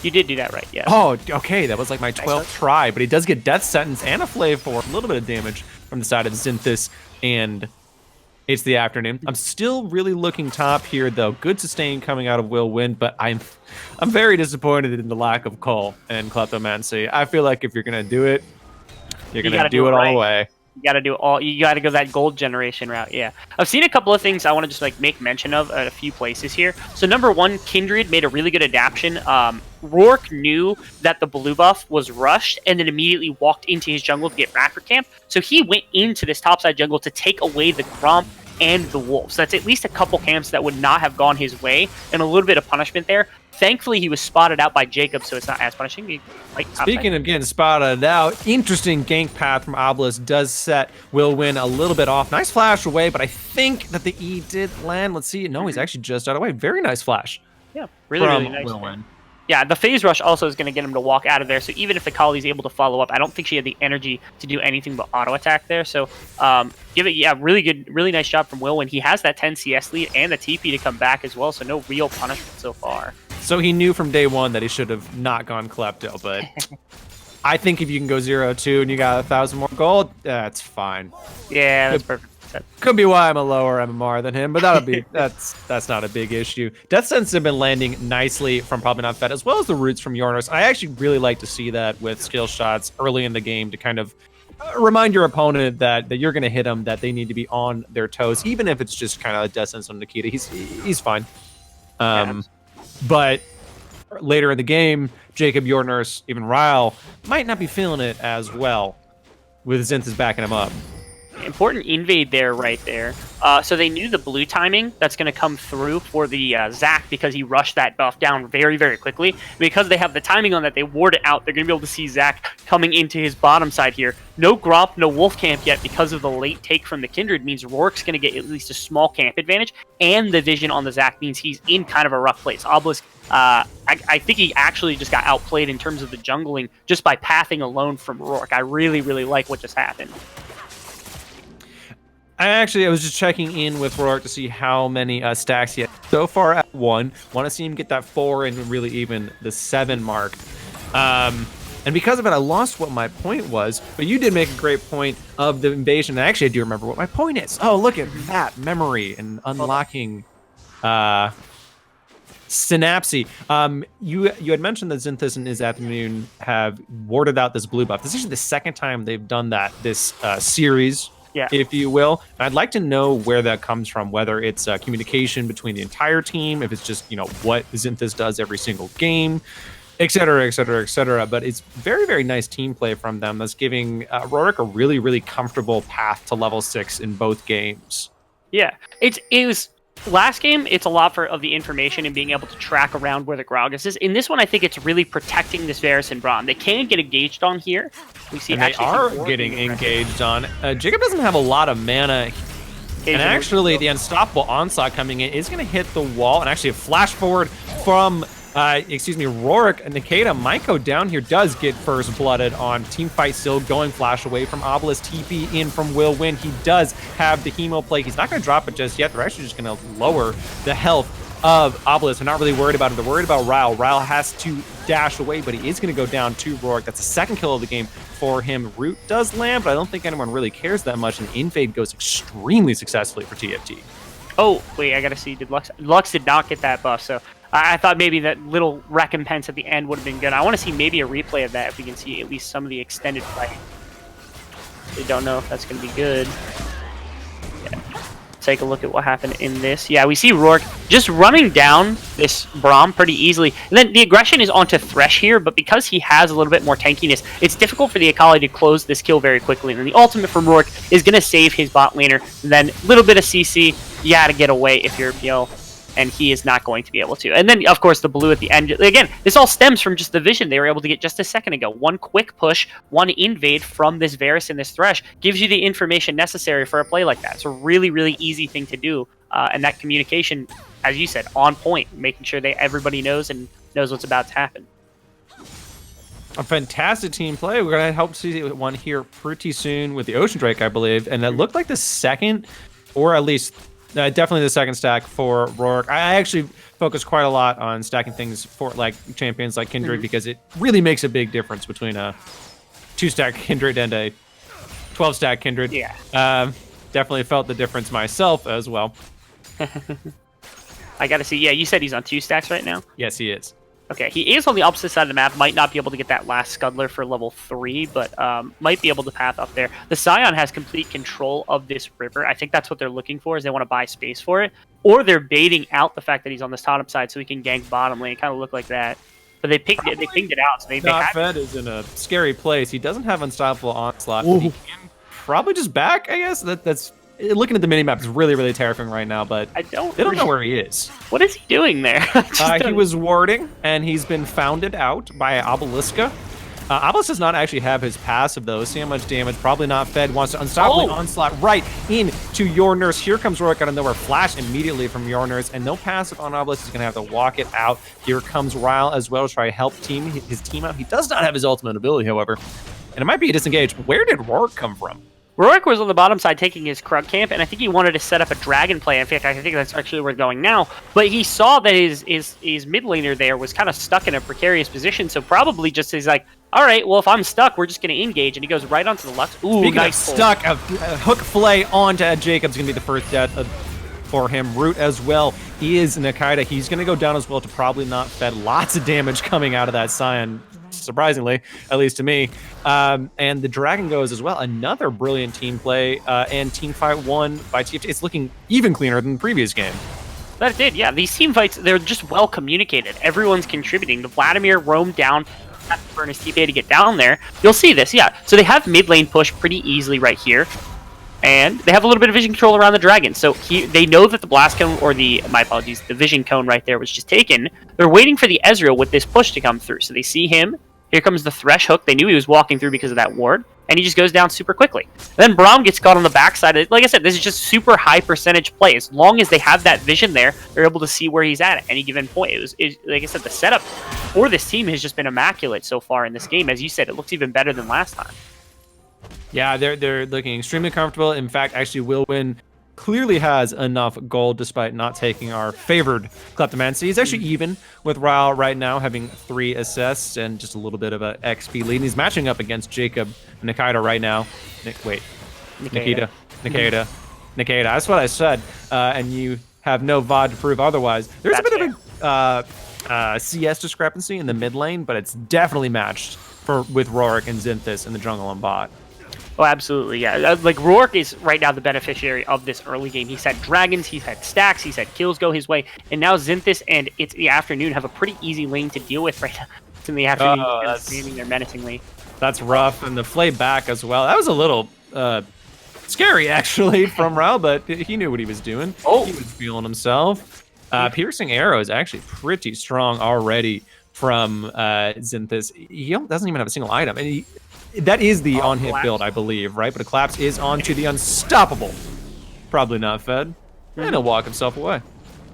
You did do that right, yeah. Oh, okay. That was like my 12th try, but he does get Death Sentence and a Flave for a little bit of damage from the side of Xynthus, and it's the afternoon. I'm still really looking top here, though. Good sustain coming out of Will Win, but I'm very disappointed in the lack of Cole and Kleptomancy. I feel like if you're going to do it, you're going to do it all the way. You got to do all. You got to go that gold generation route. Yeah, I've seen a couple of things I want to just make mention of at a few places here. So number one, Kindred made a really good adaptation. Rourke knew that the blue buff was rushed and then immediately walked into his jungle to get Raptor Camp. So he went into this topside jungle to take away the Gromp and the Wolves. So that's at least a couple camps that would not have gone his way, and a little bit of punishment there. Thankfully, he was spotted out by Jacob, so it's not as punishing. Speaking of getting spotted out, interesting gank path from Obelisk does set Will Win a little bit off. Nice flash away, but I think that the E did land. Let's see. No, he's actually just out of the way. Very nice flash. Yeah, really nice. Will Win. Yeah, the phase rush also is going to get him to walk out of there. So even if Akali's able to follow up, I don't think she had the energy to do anything but auto attack there. So really good, really nice job from Will when he has that 10 CS lead and the TP to come back as well. So no real punishment so far. So he knew from day one that he should have not gone Klepto, but I think if you can go 0-2 and you got 1,000 more gold, that's fine. Yeah, that's perfect. Could be why I'm a lower MMR than him, but that'll be that's not a big issue. Death Sentence have been landing nicely from Probably Not Fed, as well as the roots from Yornos. I actually really like to see that with skill shots early in the game to kind of remind your opponent that you're going to hit them, that they need to be on their toes, even if it's just kind of a Death Sentence on Nikita. He's fine. But later in the game, Jacob, Yornurs, even Ryle might not be feeling it as well with Zinthas backing him up. Important invade there, right there. So they knew the blue timing that's going to come through for the Zac because he rushed that buff down very, very quickly. Because they have the timing on that, they ward it out. They're going to be able to see Zac coming into his bottom side here. No Gromp, no Wolf Camp yet because of the late take from the Kindred means Rourke's going to get at least a small camp advantage. And the vision on the Zac means he's in kind of a rough place. Obelisk, I think he actually just got outplayed in terms of the jungling just by pathing alone from Rourke. I really, really like what just happened. I was just checking in with Rourke to see how many stacks he had so far at 1. Want to see him get that 4 and really even the 7 mark. And because of it, I lost what my point was. But you did make a great point of the invasion. And actually, I do remember what my point is. Oh, look at that memory and unlocking Synapse. You had mentioned that Zinthas and his afternoon have warded out this blue buff. This is the second time they've done that this series. Yeah. If you will. And I'd like to know where that comes from, whether it's communication between the entire team, if it's just, what Zinthas does every single game, et cetera, et cetera, et cetera. But it's very, very nice team play from them that's giving Rorik a really, really comfortable path to level 6 in both games. Yeah, it was... Last game, it's a lot of the information and being able to track around where the Gragas is. In this one, I think it's really protecting this Varus and Braum. They can get engaged on here. We see they are getting engaged on. Jacob doesn't have a lot of mana. And actually, the Unstoppable Onslaught coming in is going to hit the wall. And actually, a flash forward from, Rorik and Nikita. Maiko down here does get first blooded on Teamfight still going flash away from Obelisk. TP in from Will Win. He does have the Hemo play. He's not going to drop it just yet. They're actually just going to lower the health of Obelisk. They're not really worried about it. They're worried about Ryle. Ryle has to dash away, but he is going to go down to Rorik. That's the second kill of the game for him. Root does land, but I don't think anyone really cares that much, and Invade goes extremely successfully for TFT. Oh, wait, I got to see. Lux did not get that buff, so I thought maybe that little recompense at the end would have been good. I want to see maybe a replay of that if we can see at least some of the extended fight. I don't know if that's going to be good. Yeah. Take a look at what happened in this. Yeah, we see Rourke just running down this Braum pretty easily. And then the aggression is onto Thresh here, but because he has a little bit more tankiness, it's difficult for the Akali to close this kill very quickly. And then the ultimate from Rourke is going to save his bot laner. And then a little bit of CC, you got to get away if you're, and he is not going to be able to. And then, of course, the blue at the end. Again, this all stems from just the vision they were able to get just a second ago. One quick push, one invade from this Varus and this Thresh gives you the information necessary for a play like that. It's a really, really easy thing to do. And that communication, as you said, on point, making sure everybody knows and knows what's about to happen. A fantastic team play. We're going to hope to see one here pretty soon with the Ocean Drake, I believe. And it looked like the second, or at least... definitely the second stack for Rourke. I actually focus quite a lot on stacking things for like champions like Kindred because it really makes a big difference between a 2-stack Kindred and a 12-stack Kindred. Yeah. Definitely felt the difference myself as well. I gotta see. Yeah, you said he's on 2 stacks right now? Yes, he is. Okay, he is on the opposite side of the map. Might not be able to get that last Scuddler for level 3, but might be able to path up there. The Scion has complete control of this river. I think that's what they're looking for, is they want to buy space for it. Or they're baiting out the fact that he's on this top side so he can gank bottom lane. It kind of look like that. But they pinged it out. So they Fed is in a scary place. He doesn't have Unstoppable Onslaught, but he can probably just back, I guess. That's looking at the minimap is really, really terrifying right now, but they don't know where he is. What is he doing there? He was warding, and he's been founded out by Obeliska. Obelisk does not actually have his passive, though. See how much damage. Probably not fed. Wants to unstoppably onslaught right into your nurse. Here comes Rorik out of nowhere. Flash immediately from your nurse. And no passive on Obelisk. He's going to have to walk it out. Here comes Ryle as well to try to help his team out. He does not have his ultimate ability, however. And it might be a disengage. Where did Rorik come from? Rorik was on the bottom side taking his Krug camp, and I think he wanted to set up a dragon play. In fact, I think that's actually where we're going now. But he saw that his mid laner there was kind of stuck in a precarious position, so probably just he's like, all right, well, if I'm stuck, we're just going to engage. And he goes right onto the Lux. Ooh, Speaking nice of stuck, a hook flay onto Jacob's going to be the first death for him. Root as well is Nakaida. He's going to go down as well to probably not fed. Lots of damage coming out of that Scion, surprisingly, at least to me. And the Dragon goes as well. Another brilliant team play and team fight won by TFT. It's looking even cleaner than the previous game. That it did, yeah. These team fights, they're just well communicated. Everyone's contributing. The Vladimir roamed down for his TPA to get down there. You'll see this, yeah. So they have mid lane push pretty easily right here. And they have a little bit of vision control around the dragon. So they know that the blast cone, or the vision cone right there was just taken. They're waiting for the Ezreal with this push to come through. So they see him. Here comes the Thresh hook. They knew he was walking through because of that ward. And he just goes down super quickly. Then Braum gets caught on the backside. Like I said, this is just super high percentage play. As long as they have that vision there, they're able to see where he's at any given point. Like I said, the setup for this team has just been immaculate so far in this game. As you said, it looks even better than last time. Yeah, they're looking extremely comfortable. In fact, actually, Will Win clearly has enough gold despite not taking our favored Kleptomancy. He's actually even with Ryle right now, having 3 assists and just a little bit of a XP lead. And he's matching up against Jacob and Nakaida right now. Nikita. That's what I said. And you have no VOD to prove otherwise. There's a bit of a CS discrepancy in the mid lane, but it's definitely matched with Rorik and Zinthis in the jungle and bot. Oh, absolutely, yeah. Like, Rorik is right now the beneficiary of this early game. He's had dragons, he's had stacks, he's had kills go his way, and now Zinthis and It's the Afternoon have a pretty easy lane to deal with right now. It's in the Afternoon, standing there menacingly. That's rough, and the flay back as well. That was a little scary, actually, from Rao, but he knew what he was doing. Oh, he was feeling himself. Piercing arrow is actually pretty strong already from Zinthis. He doesn't even have a single item, and that is the on-hit build, I believe, right? But a collapse is onto the unstoppable. Probably not fed. And he'll walk himself away.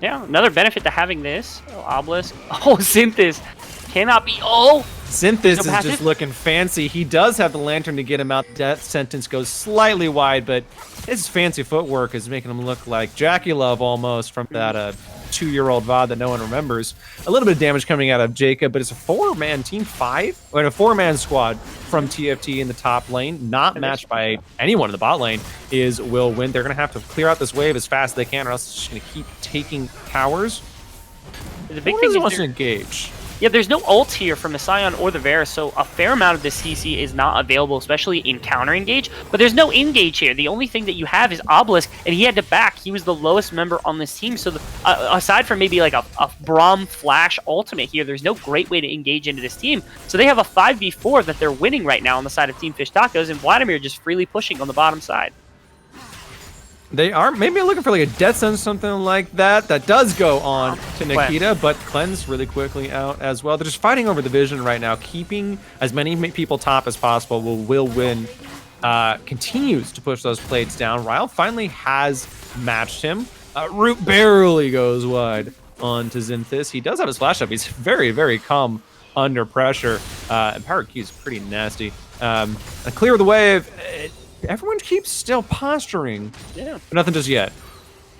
Yeah, another benefit to having this. Oh, Obelisk. Oh, Zinthis. Cannot be. Oh! Zinthis is just looking fancy. He does have the lantern to get him out. Death sentence goes slightly wide, but his fancy footwork is making him look like Jackie Love almost from that 2-year-old VOD that no one remembers. A little bit of damage coming out of Jacob, but it's a 4-man team 5, or a 4-man squad from TFT in the top lane, not matched by anyone in the bot lane, is Will Win. They're going to have to clear out this wave as fast as they can, or else it's just going to keep taking towers. The big thing is wants to engage. Yeah, there's no ult here from the Scion or the Varus, so a fair amount of this CC is not available, especially in counter-engage. But there's no engage here. The only thing that you have is Obelisk, and he had to back. He was the lowest member on this team, so aside from maybe like a Braum Flash ultimate here, there's no great way to engage into this team. So they have a 5v4 that they're winning right now on the side of Team Fish Tacos, and Vladimir just freely pushing on the bottom side. They are maybe looking for like a death sentence, something like that. That does go on to Nikita, but cleanse really quickly out as well. They're just fighting over the vision right now, keeping as many people top as possible. Will Win continues to push those plates down. Ryle finally has matched him. Root barely goes wide onto Zinthis. He does have his flash up. He's very, very calm under pressure. And Power Q is pretty nasty. Clear the wave. Everyone keeps still posturing. Yeah. But nothing just yet.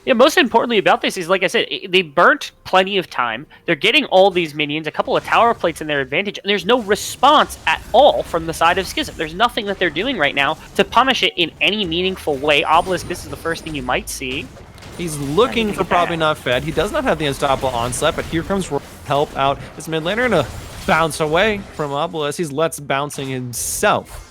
Yeah, most importantly about this is, like I said, they burnt plenty of time. They're getting all these minions, a couple of tower plates in their advantage, and there's no response at all from the side of Skizm. There's nothing that they're doing right now to punish it in any meaningful way. Obelisk, this is the first thing you might see. He's looking for probably not fed. He does not have the unstoppable onslaught, but here comes help out his mid laner to bounce away from Obelisk. He's bouncing himself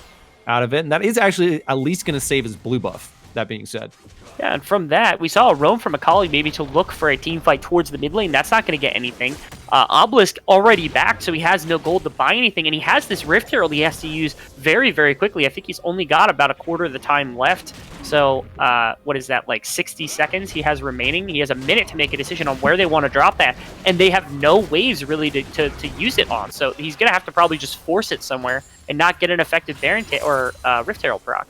out of it, and that is actually at least going to save his blue buff. that being said. Yeah, and from that, we saw a roam from Akali maybe to look for a team fight towards the mid lane. That's not going to get anything. Obelisk already back, so he has no gold to buy anything, and he has this Rift Herald he has to use very, very quickly. I think he's only got about a quarter of the time left. So, what is that, like 60 seconds he has remaining? He has a minute to make a decision on where they want to drop that, and they have no waves really to use it on. So he's going to have to probably just force it somewhere and not get an effective Baron or Rift Herald proc.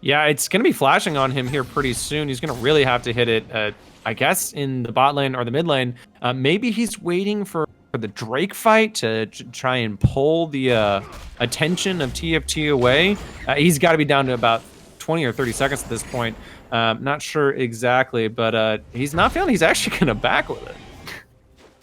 Yeah, it's going to be flashing on him here pretty soon. He's going to really have to hit it, I guess, in the bot lane or the mid lane. Maybe he's waiting for the Drake fight to try and pull the attention of TFT away. He's got to be down to about 20 or 30 seconds at this point. Not sure exactly, but he's not feeling he's actually going to back with it.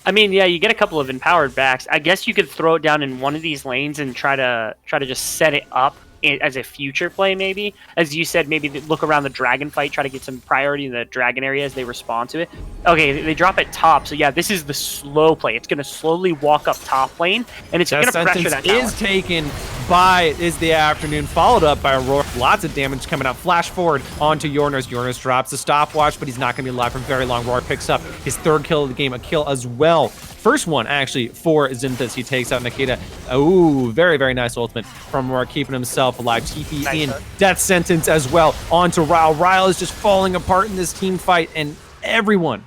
I mean, yeah, you get a couple of empowered backs. I guess you could throw it down in one of these lanes and try to just set it up as a future play, maybe. As you said, maybe look around the dragon fight, try to get some priority in the dragon area as they respond to it. Okay, they drop it top, so yeah, this is the slow play. It's going to slowly walk up top lane, and it's going to pressure that tower. Is taken by Is the Afternoon, followed up by Aurora. Lots of damage coming out. Flash forward onto Yorners. Yorners drops the stopwatch, but he's not going to be alive for very long. Roar picks up his third kill of the game, a kill as well. First one, actually, for Xynthus. He takes out Nikita. Oh, very, very nice ultimate from Roar, keeping himself alive. TP nice in. Hook. Death sentence as well onto Ryle. Ryle is just falling apart in this team fight, and everyone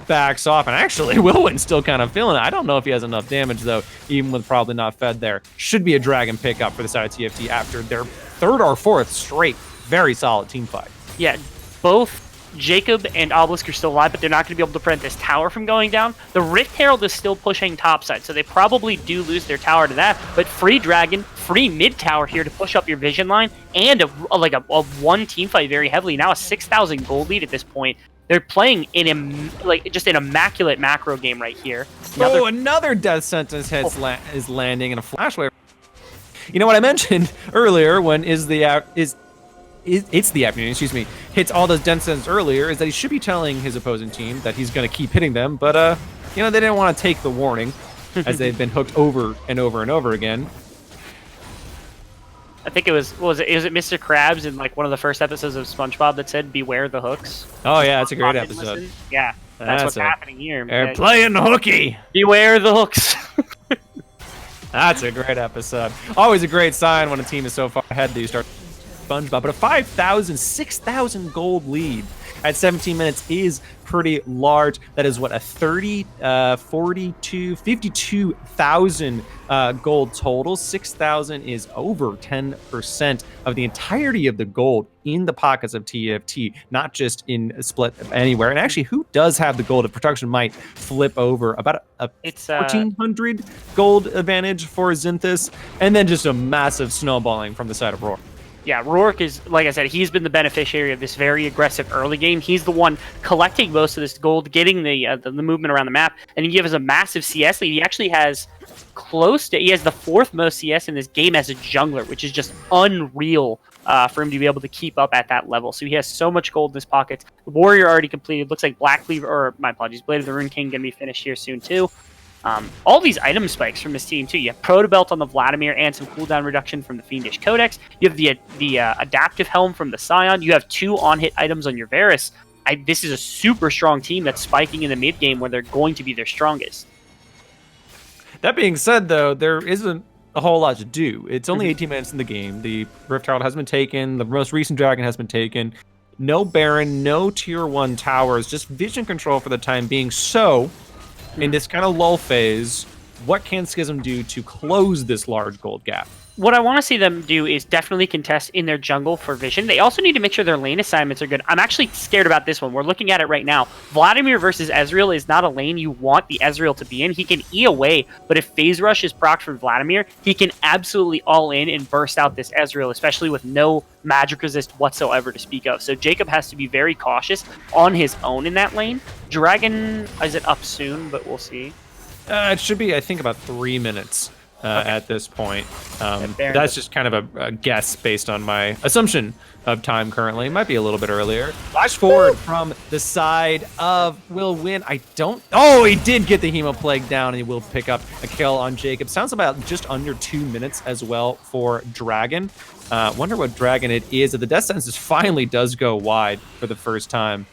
backs off. And actually, Wilwin's still kind of feeling it. I don't know if he has enough damage, though, even with probably not fed there. Should be a dragon pickup for the side of TFT after their third or fourth straight very solid team fight. Yeah, both Jacob and Obelisk are still alive, but they're not going to be able to prevent this tower from going down. The Rift Herald is still pushing topside, so they probably do lose their tower to that, but free dragon, free mid tower here to push up your vision line, and a one team fight very heavily. Now a 6,000 gold lead at this point. They're playing in just an immaculate macro game right here. Another death sentence is landing in a flash wave. You know what I mentioned earlier when It's the Afternoon, excuse me, hits all those death sentences earlier, is that he should be telling his opposing team that he's going to keep hitting them, but they didn't want to take the warning as they've been hooked over and over and over again. I think it was it Mr. Krabs in like one of the first episodes of SpongeBob that said beware the hooks? Oh yeah, that's a great episode. Listen. Yeah, that's what's happening here. They're playing hooky. Beware the hooks. That's a great episode. Always a great sign when a team is so far ahead that you start SpongeBob, but a 5,000, 6,000 gold lead at 17 minutes is pretty large. That is what, a 30, 42, 52,000 gold total. 6,000 is over 10% of the entirety of the gold in the pockets of TFT, not just in split anywhere. And actually, who does have the gold? If production might flip over about a 1,400 gold advantage for Xynthus, and then just a massive snowballing from the side of Roar. Yeah, Rourke is, like I said, he's been the beneficiary of this very aggressive early game. He's the one collecting most of this gold, getting the movement around the map, and he gives us a massive CS lead. He actually has he has the fourth most CS in this game as a jungler, which is just unreal for him to be able to keep up at that level. So he has so much gold in his pockets. The Warrior already completed. Looks like Black Cleaver, or my apologies, Blade of the Rune King going to be finished here soon too. All these item spikes from this team too. You have Proto Belt on the Vladimir and some cooldown reduction from the Fiendish Codex. You have the Adaptive Helm from the Scion. You have 2 on-hit items on your Varus. This is a super strong team that's spiking in the mid game where they're going to be their strongest. That being said, though, there isn't a whole lot to do. It's only 18 minutes in the game. The Rift Herald has been taken. The most recent Dragon has been taken. No Baron, no Tier 1 towers, just vision control for the time being. So, in this kind of lull phase, what can Skizm do to close this large gold gap? What I want to see them do is definitely contest in their jungle for vision. They also need to make sure their lane assignments are good. I'm actually scared about this one. We're looking at it right now. Vladimir versus Ezreal is not a lane you want the Ezreal to be in. He can E away, but if Phase Rush is procced from Vladimir, he can absolutely all in and burst out this Ezreal, especially with no magic resist whatsoever to speak of. So Jacob has to be very cautious on his own in that lane. Dragon, is it up soon? But we'll see. It should be, I think, about 3 minutes. at this point. That's just kind of a guess based on my assumption of time currently. It might be a little bit earlier. Flash forward from the side of Will Win. Oh, he did get the Hemo Plague down, and he will pick up a kill on Jacob. Sounds about just under 2 minutes as well for Dragon. Wonder what Dragon it is. The Death Sentence finally does go wide for the first time.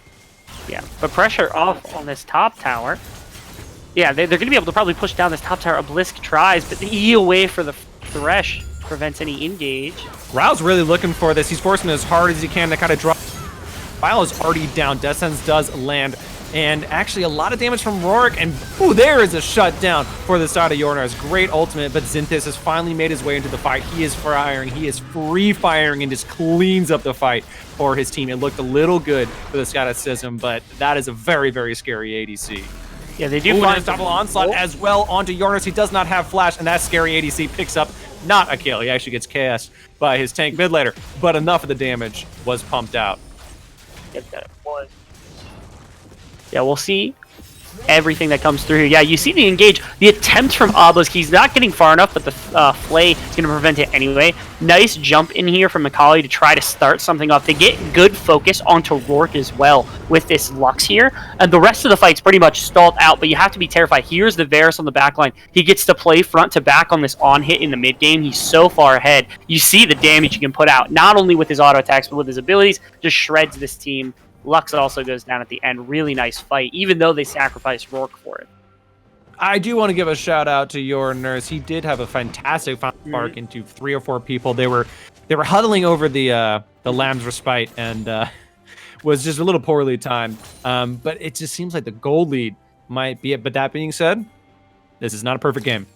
Yeah, but pressure off on this top tower. Yeah, they're going to be able to probably push down this top tower. Obelisk tries, but the E away for the Thresh prevents any engage. Rao's really looking for this. He's forcing as hard as he can to kind of drop. File is already down. Death Sentence does land. And actually a lot of damage from Rorik. And ooh, there is a shutdown for the side of Yornar's. Great ultimate, but Xynthis has finally made his way into the fight. He is firing. He is free firing and just cleans up the fight for his team. It looked a little good for the side of Skizm, but that is a very, very scary ADC. Yeah, they do find double onslaught as well onto Yornars. He does not have flash, and that scary ADC picks up not a kill. He actually gets KS'd by his tank mid laner, but enough of the damage was pumped out. Yep, that was. Yeah, we'll see everything that comes through here. Yeah, you see the engage. The attempt from Obelisk, he's not getting far enough, but the Flay is going to prevent it anyway. Nice jump in here from Macaulay to try to start something off. They get good focus onto Rourke as well with this Lux here. And the rest of the fight's pretty much stalled out, but you have to be terrified. Here's the Varus on the back line. He gets to play front to back on this on-hit in the mid-game. He's so far ahead. You see the damage he can put out, not only with his auto attacks, but with his abilities. Just shreds this team. Lux also goes down at the end. Really nice fight, even though they sacrificed Rourke for it. I do want to give a shout out to your nurse. He did have a fantastic final spark into 3 or 4 people. They were huddling over the Lamb's Respite and was just a little poorly timed. But it just seems like the gold lead might be it. But that being said, this is not a perfect game.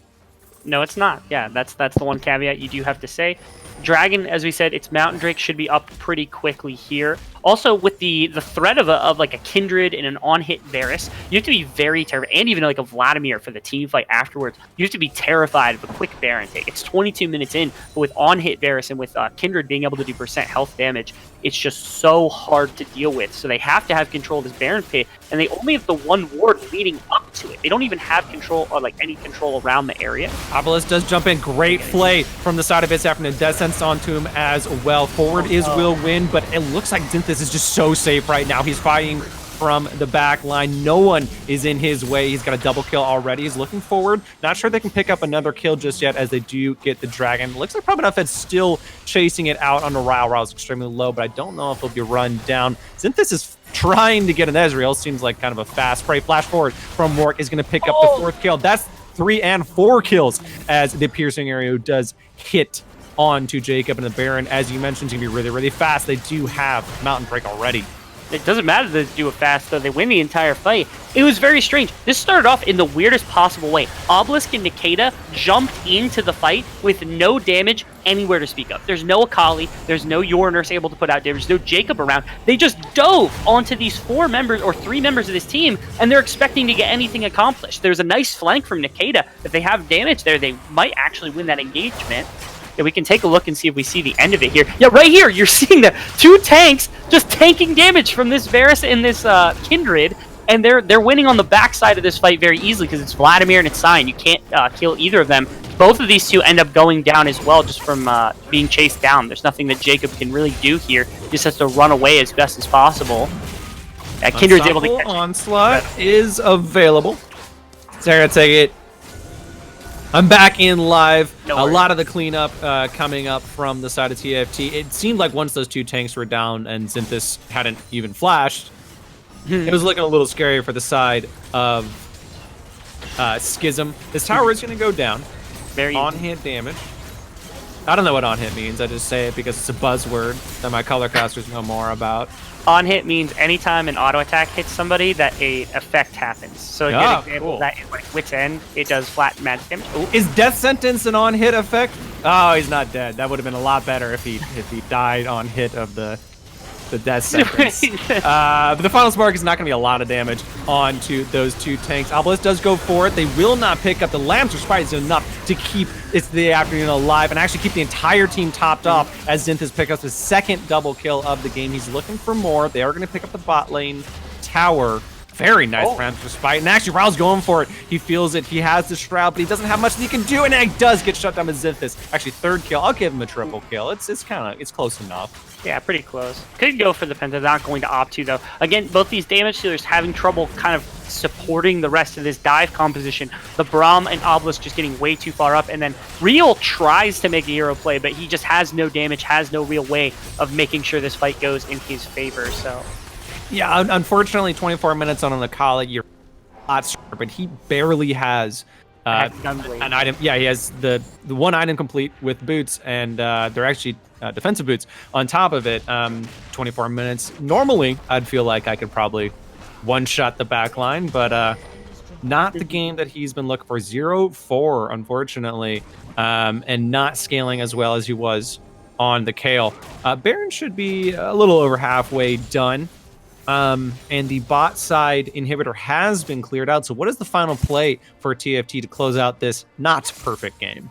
No, it's not. Yeah, that's the one caveat you do have to say. Dragon, as we said, its Mountain Drake should be up pretty quickly here. Also, with the threat of like a Kindred and an on-hit Varus, you have to be very terrified, and even like a Vladimir for the team fight afterwards. You have to be terrified of a quick Baron take. It's 22 minutes in, but with on-hit Varus and with Kindred being able to do % health damage, it's just so hard to deal with. So they have to have control of this Baron pit, and they only have the one ward leading up to it. They don't even have control or like any control around the area. Obelisk does jump in. Great flay from the side of his after the Death Sense onto him as well. Forward is Will Win, but it looks like Xynthis is just so safe right now. He's fighting from the back line. No one is in his way. He's got a double kill already. He's looking forward. Not sure they can pick up another kill just yet as they do get the Dragon. Looks like Promenade still chasing it out on the Rao. Rao's extremely low, but I don't know if he'll be run down. Xynthis is trying to get an Ezreal. Seems like kind of a fast spray. Flash forward from Rourke is going to pick up the 4th kill. That's 3 and 4 kills as the piercing arrow does hit onto Jacob, and the Baron, as you mentioned, is going to be really, really fast. They do have Mountain Break already. It doesn't matter that they do it fast, though. They win the entire fight. It was very strange. This started off in the weirdest possible way. Obelisk and Nikita jumped into the fight with no damage anywhere to speak of. There's no Akali. There's no Yorners able to put out damage. There's no Jacob around. They just dove onto these 4 members or 3 members of this team, and they're expecting to get anything accomplished. There's a nice flank from Nikita. If they have damage there, they might actually win that engagement. Yeah, we can take a look and see if we see the end of it here. Yeah, right here, you're seeing the 2 tanks just tanking damage from this Varus and this Kindred, and they're winning on the backside of this fight very easily because it's Vladimir and it's Sion. You can't kill either of them. Both of these 2 end up going down as well just from being chased down. There's nothing that Jacob can really do here. He just has to run away as best as possible. Kindred's able to catch Onslaught is available. So I'm going to take it. I'm back in live. A lot of the cleanup coming up from the side of TFT. It seemed like once those 2 tanks were down and Xynthis hadn't even flashed, it was looking a little scary for the side of Skizm. This tower is going to go down. Very on-hit damage. I don't know what on-hit means. I just say it because it's a buzzword that my color casters know more about. On-hit means anytime an auto attack hits somebody, that a effect happens. So a good example of that is like Wit's End. It does flat magic damage. Ooh. Is Death Sentence an on-hit effect? Oh, he's not dead. That would have been a lot better if he died on hit of the Death Sentence. But the final spark is not going to be a lot of damage onto those 2 tanks. Obelisk does go for it. They will not pick up the Lamb's Respite is enough to keep It's the Afternoon alive and actually keep the entire team topped off as Xynthis picks up his 2nd double kill of the game. He's looking for more. They are going to pick up the bot lane tower. Very nice round for Spite. And actually, Ryle's going for it. He feels it. He has the Shroud, but he doesn't have much that he can do. And he does get shut down with Zinthus. Actually, third kill. I'll give him a triple kill. It's close enough. Yeah, pretty close. Could go for the Penta. Not going to opt to, though. Again, both these damage dealers having trouble kind of supporting the rest of this dive composition. The Braum and Obelisk just getting way too far up. And then Real tries to make a hero play, but he just has no damage, has no real way of making sure this fight goes in his favor. So... yeah, unfortunately, 24 minutes on an Akali, you're not sure, but he barely has an item. Yeah, he has the one item complete with boots, and they're actually defensive boots on top of it. 24 minutes. Normally, I'd feel like I could probably one-shot the back line, but not the game that he's been looking for. 0-4, unfortunately, and not scaling as well as he was on the Kale. Baron should be a little over halfway done. And the bot side inhibitor has been cleared out. So what is the final play for TFT to close out this not perfect game?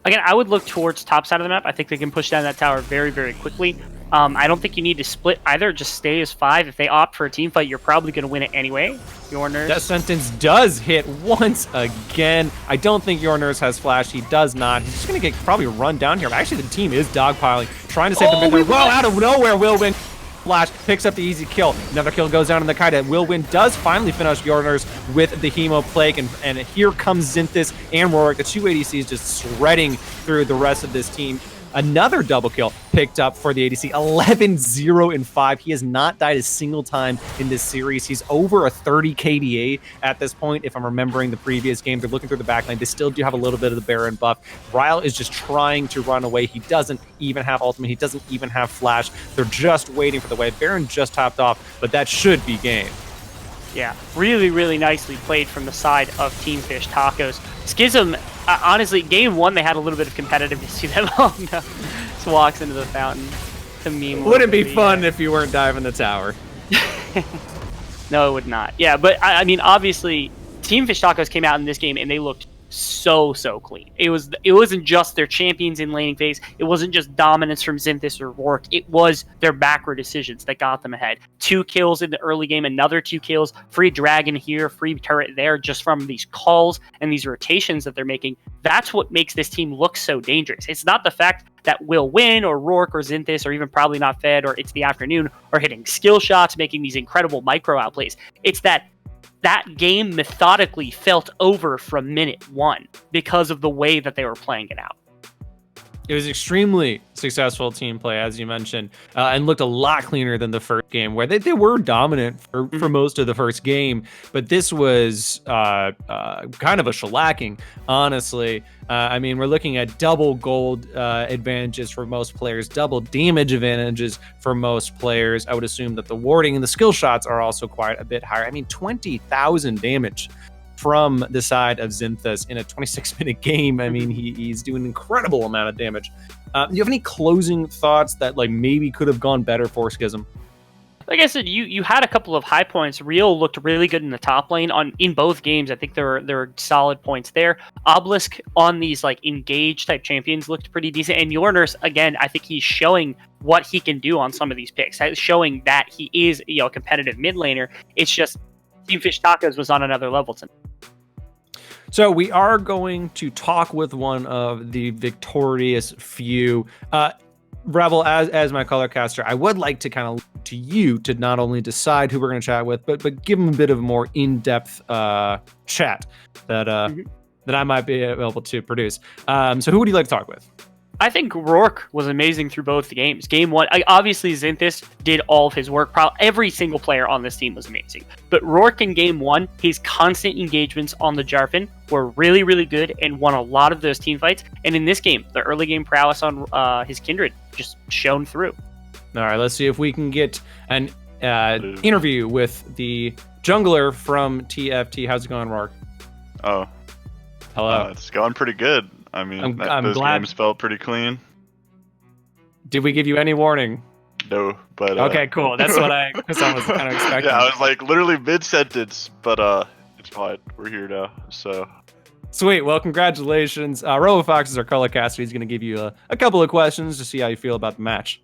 Again, I would look towards top side of the map. I think they can push down that tower very, very quickly. I don't think you need to split either. Just stay as 5. If they opt for a team fight, you're probably going to win it anyway. Your Nurse. That sentence does hit once again. I don't think Your Nurse has flash. He does not. He's just going to get probably run down here. But actually, the team is dogpiling, trying to save the mid. Well, out of nowhere, Will Win flash picks up the easy kill. Another kill goes down in the Kaida. Will Win does finally finish Your Nurse with the Hemo Plague, and here comes Zinthus and Rorik. The two ADCs just shredding through the rest of this team. Another double kill picked up for the ADC. 11-0-5. He has not died a single time in this series. He's over a 30 KDA at this point. If I'm remembering the previous game, they're looking through the backline. They still do have a little bit of the Baron buff. Ryle is just trying to run away. He doesn't even have ultimate. He doesn't even have flash. They're just waiting for the wave. Baron just topped off, but that should be game. Yeah, really, really nicely played from the side of Team Fish Tacos. Skizm, honestly, game 1, they had a little bit of competitiveness to them. Oh, no. Just walks into the fountain to meme. Wouldn't be fun if you weren't diving the tower. No, it would not. Yeah, but, I mean, obviously, Team Fish Tacos came out in this game, and they looked so clean. It wasn't just their champions in laning phase. It wasn't just dominance from Zinthus or Rourke. It was their macro decisions that got them ahead. 2 kills in the early game, another 2 kills, free dragon here, free turret there, just from these calls and these rotations that they're making. That's what makes this team look so dangerous. It's not the fact that Will Win or Rourke or Zinthus or even probably not Fed or It's the Afternoon are hitting skill shots, making these incredible micro outplays. It's that game methodically felt over from minute 1 because of the way that they were playing it out. It was extremely successful team play, as you mentioned, and looked a lot cleaner than the first game, where they were dominant for most of the first game. But this was kind of a shellacking, honestly. I mean, we're looking at double gold advantages for most players, double damage advantages for most players. I would assume that the warding and the skill shots are also quite a bit higher. I mean, 20,000 damage from the side of Zinthus in a 26-minute game. I mean, he's doing an incredible amount of damage. Do you have any closing thoughts that like maybe could have gone better for Skizm? Like I said, you had a couple of high points. Real looked really good in the top lane in both games. I think there were solid points there. Obelisk on these like engage type champions looked pretty decent. And Your Nurse, again, I think he's showing what he can do on some of these picks, showing that he is a competitive mid laner. It's just Team Fish Tacos was on another level tonight. So we are going to talk with one of the victorious few. Rebel, as my color caster, I would like to kind of look to you to not only decide who we're going to chat with, but give them a bit of a more in-depth chat that I might be able to produce. So who would you like to talk with? I think Rourke was amazing through both the games. Game 1, obviously Zinthus did all of his work. Every single player on this team was amazing. But Rourke in Game 1, his constant engagements on the Jarvan were really, really good and won a lot of those team fights. And in this game, the early game prowess on his Kindred just shone through. All right, let's see if we can get an interview with the jungler from TFT. How's it going, Rourke? Oh. Hello. It's going pretty good. I mean, those games felt pretty clean. Did we give you any warning? No, but... okay, cool. That's what I was kind of expecting. Yeah, I was like literally mid-sentence, but it's fine. We're here now, so... Sweet. Well, congratulations. RoboFox is our color caster. He's going to give you a couple of questions to see how you feel about the match.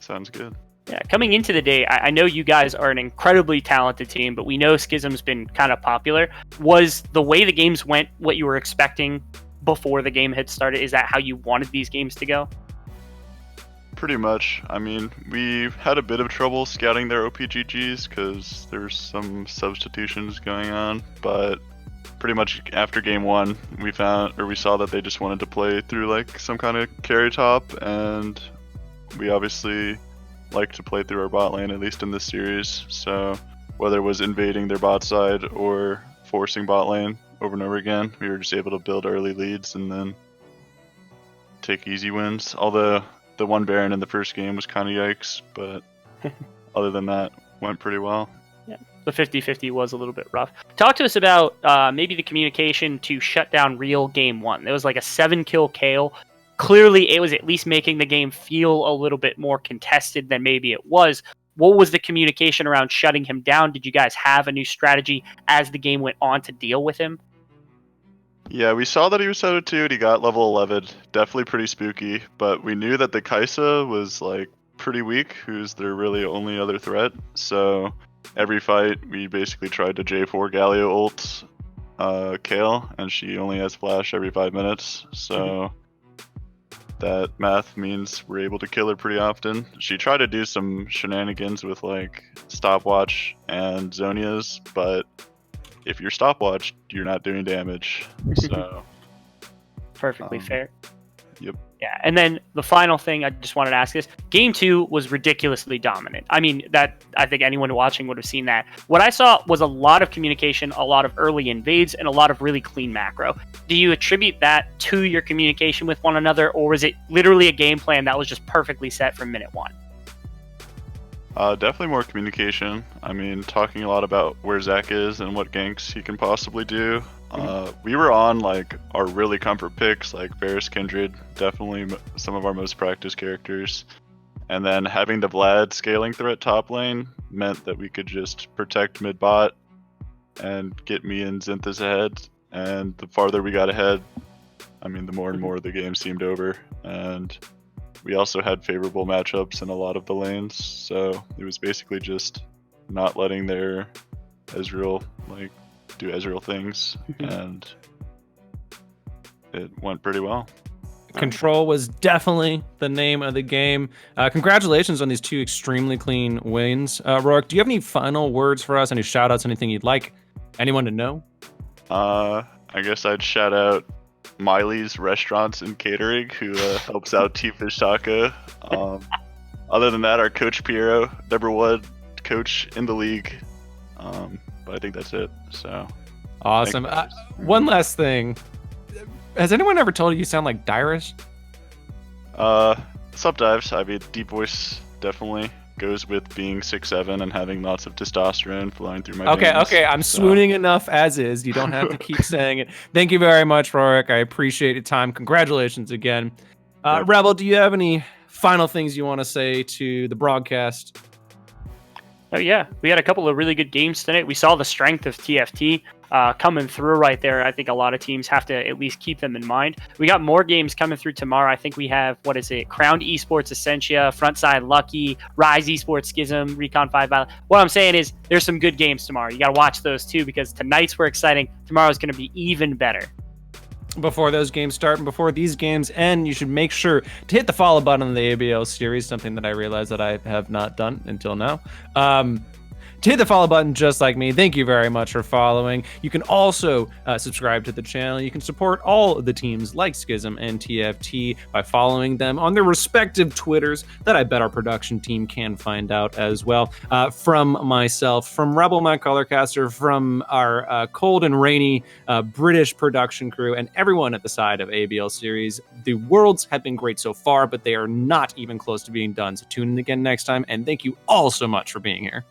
Sounds good. Yeah, coming into the day, I know you guys are an incredibly talented team, but we know Skizm's been kind of popular. Was the way the games went what you were expecting before the game had started? Is that how you wanted these games to go? Pretty much. I mean, we had a bit of trouble scouting their OPGGs because there's some substitutions going on, but pretty much after game one, we saw that they just wanted to play through like some kind of carry top, and we obviously like to play through our bot lane, at least in this series. So whether it was invading their bot side or forcing bot lane over and over again, we were just able to build early leads and then take easy wins. Although the one Baron in the first game was kind of yikes, but other than that, went pretty well. Yeah, the 50-50 was a little bit rough. Talk to us about maybe the communication to shut down Real game one. There was like a 7-kill Kale. Clearly, it was at least making the game feel a little bit more contested than maybe it was. What was the communication around shutting him down? Did you guys have a new strategy as the game went on to deal with him? Yeah, we saw that he was 7-2 and he got level 11. Definitely pretty spooky, but we knew that the Kaisa was like pretty weak, who's their really only other threat. So every fight, we basically tried to J4 Galio ult Kale, and she only has flash every 5 minutes. So that math means we're able to kill her pretty often. She tried to do some shenanigans with like stopwatch and Zonias, but if you're stopwatch, you're not doing damage. So perfectly fair. Yep. Yeah, and then the final thing I just wanted to ask is, game two was ridiculously dominant. I mean, that I think anyone watching would have seen that. What I saw was a lot of communication, a lot of early invades, and a lot of really clean macro. Do you attribute that to your communication with one another, or was it literally a game plan that was just perfectly set from minute one? Definitely more communication. I mean, talking a lot about where Zach is and what ganks he can possibly do. We were on like our really comfort picks, like Varus Kindred, definitely some of our most practiced characters. And then having the Vlad scaling threat top lane meant that we could just protect mid bot and get me and Zinthus ahead. And the farther we got ahead, I mean, the more and more the game seemed over. And we also had favorable matchups in a lot of the lanes, so it was basically just not letting their Ezreal like do Ezreal things, and it went pretty well. Control was definitely the name of the game. Congratulations on these two extremely clean wins. Rourke, do you have any final words for us? Any shout outs, anything you'd like anyone to know? I guess I'd shout out Miley's Restaurants and Catering, who helps out Team Fish Taco. Other than that, our coach Piero, #1 coach in the league. But I think that's it. So awesome. One last thing. Has anyone ever told you sound like Dyrus? Sometimes. I mean, deep voice definitely goes with being 6'7" and having lots of testosterone flowing through my veins. Okay, I'm swooning enough as is. You don't have to keep saying it. Thank you very much, Rorik. I appreciate your time. Congratulations again. Rebel, do you have any final things you want to say to the broadcast? Oh yeah, we had a couple of really good games tonight. We saw the strength of TFT coming through right there. I think a lot of teams have to at least keep them in mind. We got more games coming through tomorrow. I think we have, Crowned eSports Essentia, Frontside Lucky, Rise eSports Skizm, Recon 5 Battle. What I'm saying is there's some good games tomorrow. You got to watch those too, because tonight's were exciting. Tomorrow's going to be even better. Before those games start and before these games end, you should make sure to hit the follow button on the ABL series, something that I realized that I have not done until now. To hit the follow button just like me, thank you very much for following. You can also subscribe to the channel. You can support all of the teams like Skizm and TFT by following them on their respective Twitters that I bet our production team can find out as well. From myself, from Rebel, my colorcaster, from our cold and rainy British production crew, and everyone at the side of ABL series, the worlds have been great so far, but they are not even close to being done. So tune in again next time, and thank you all so much for being here.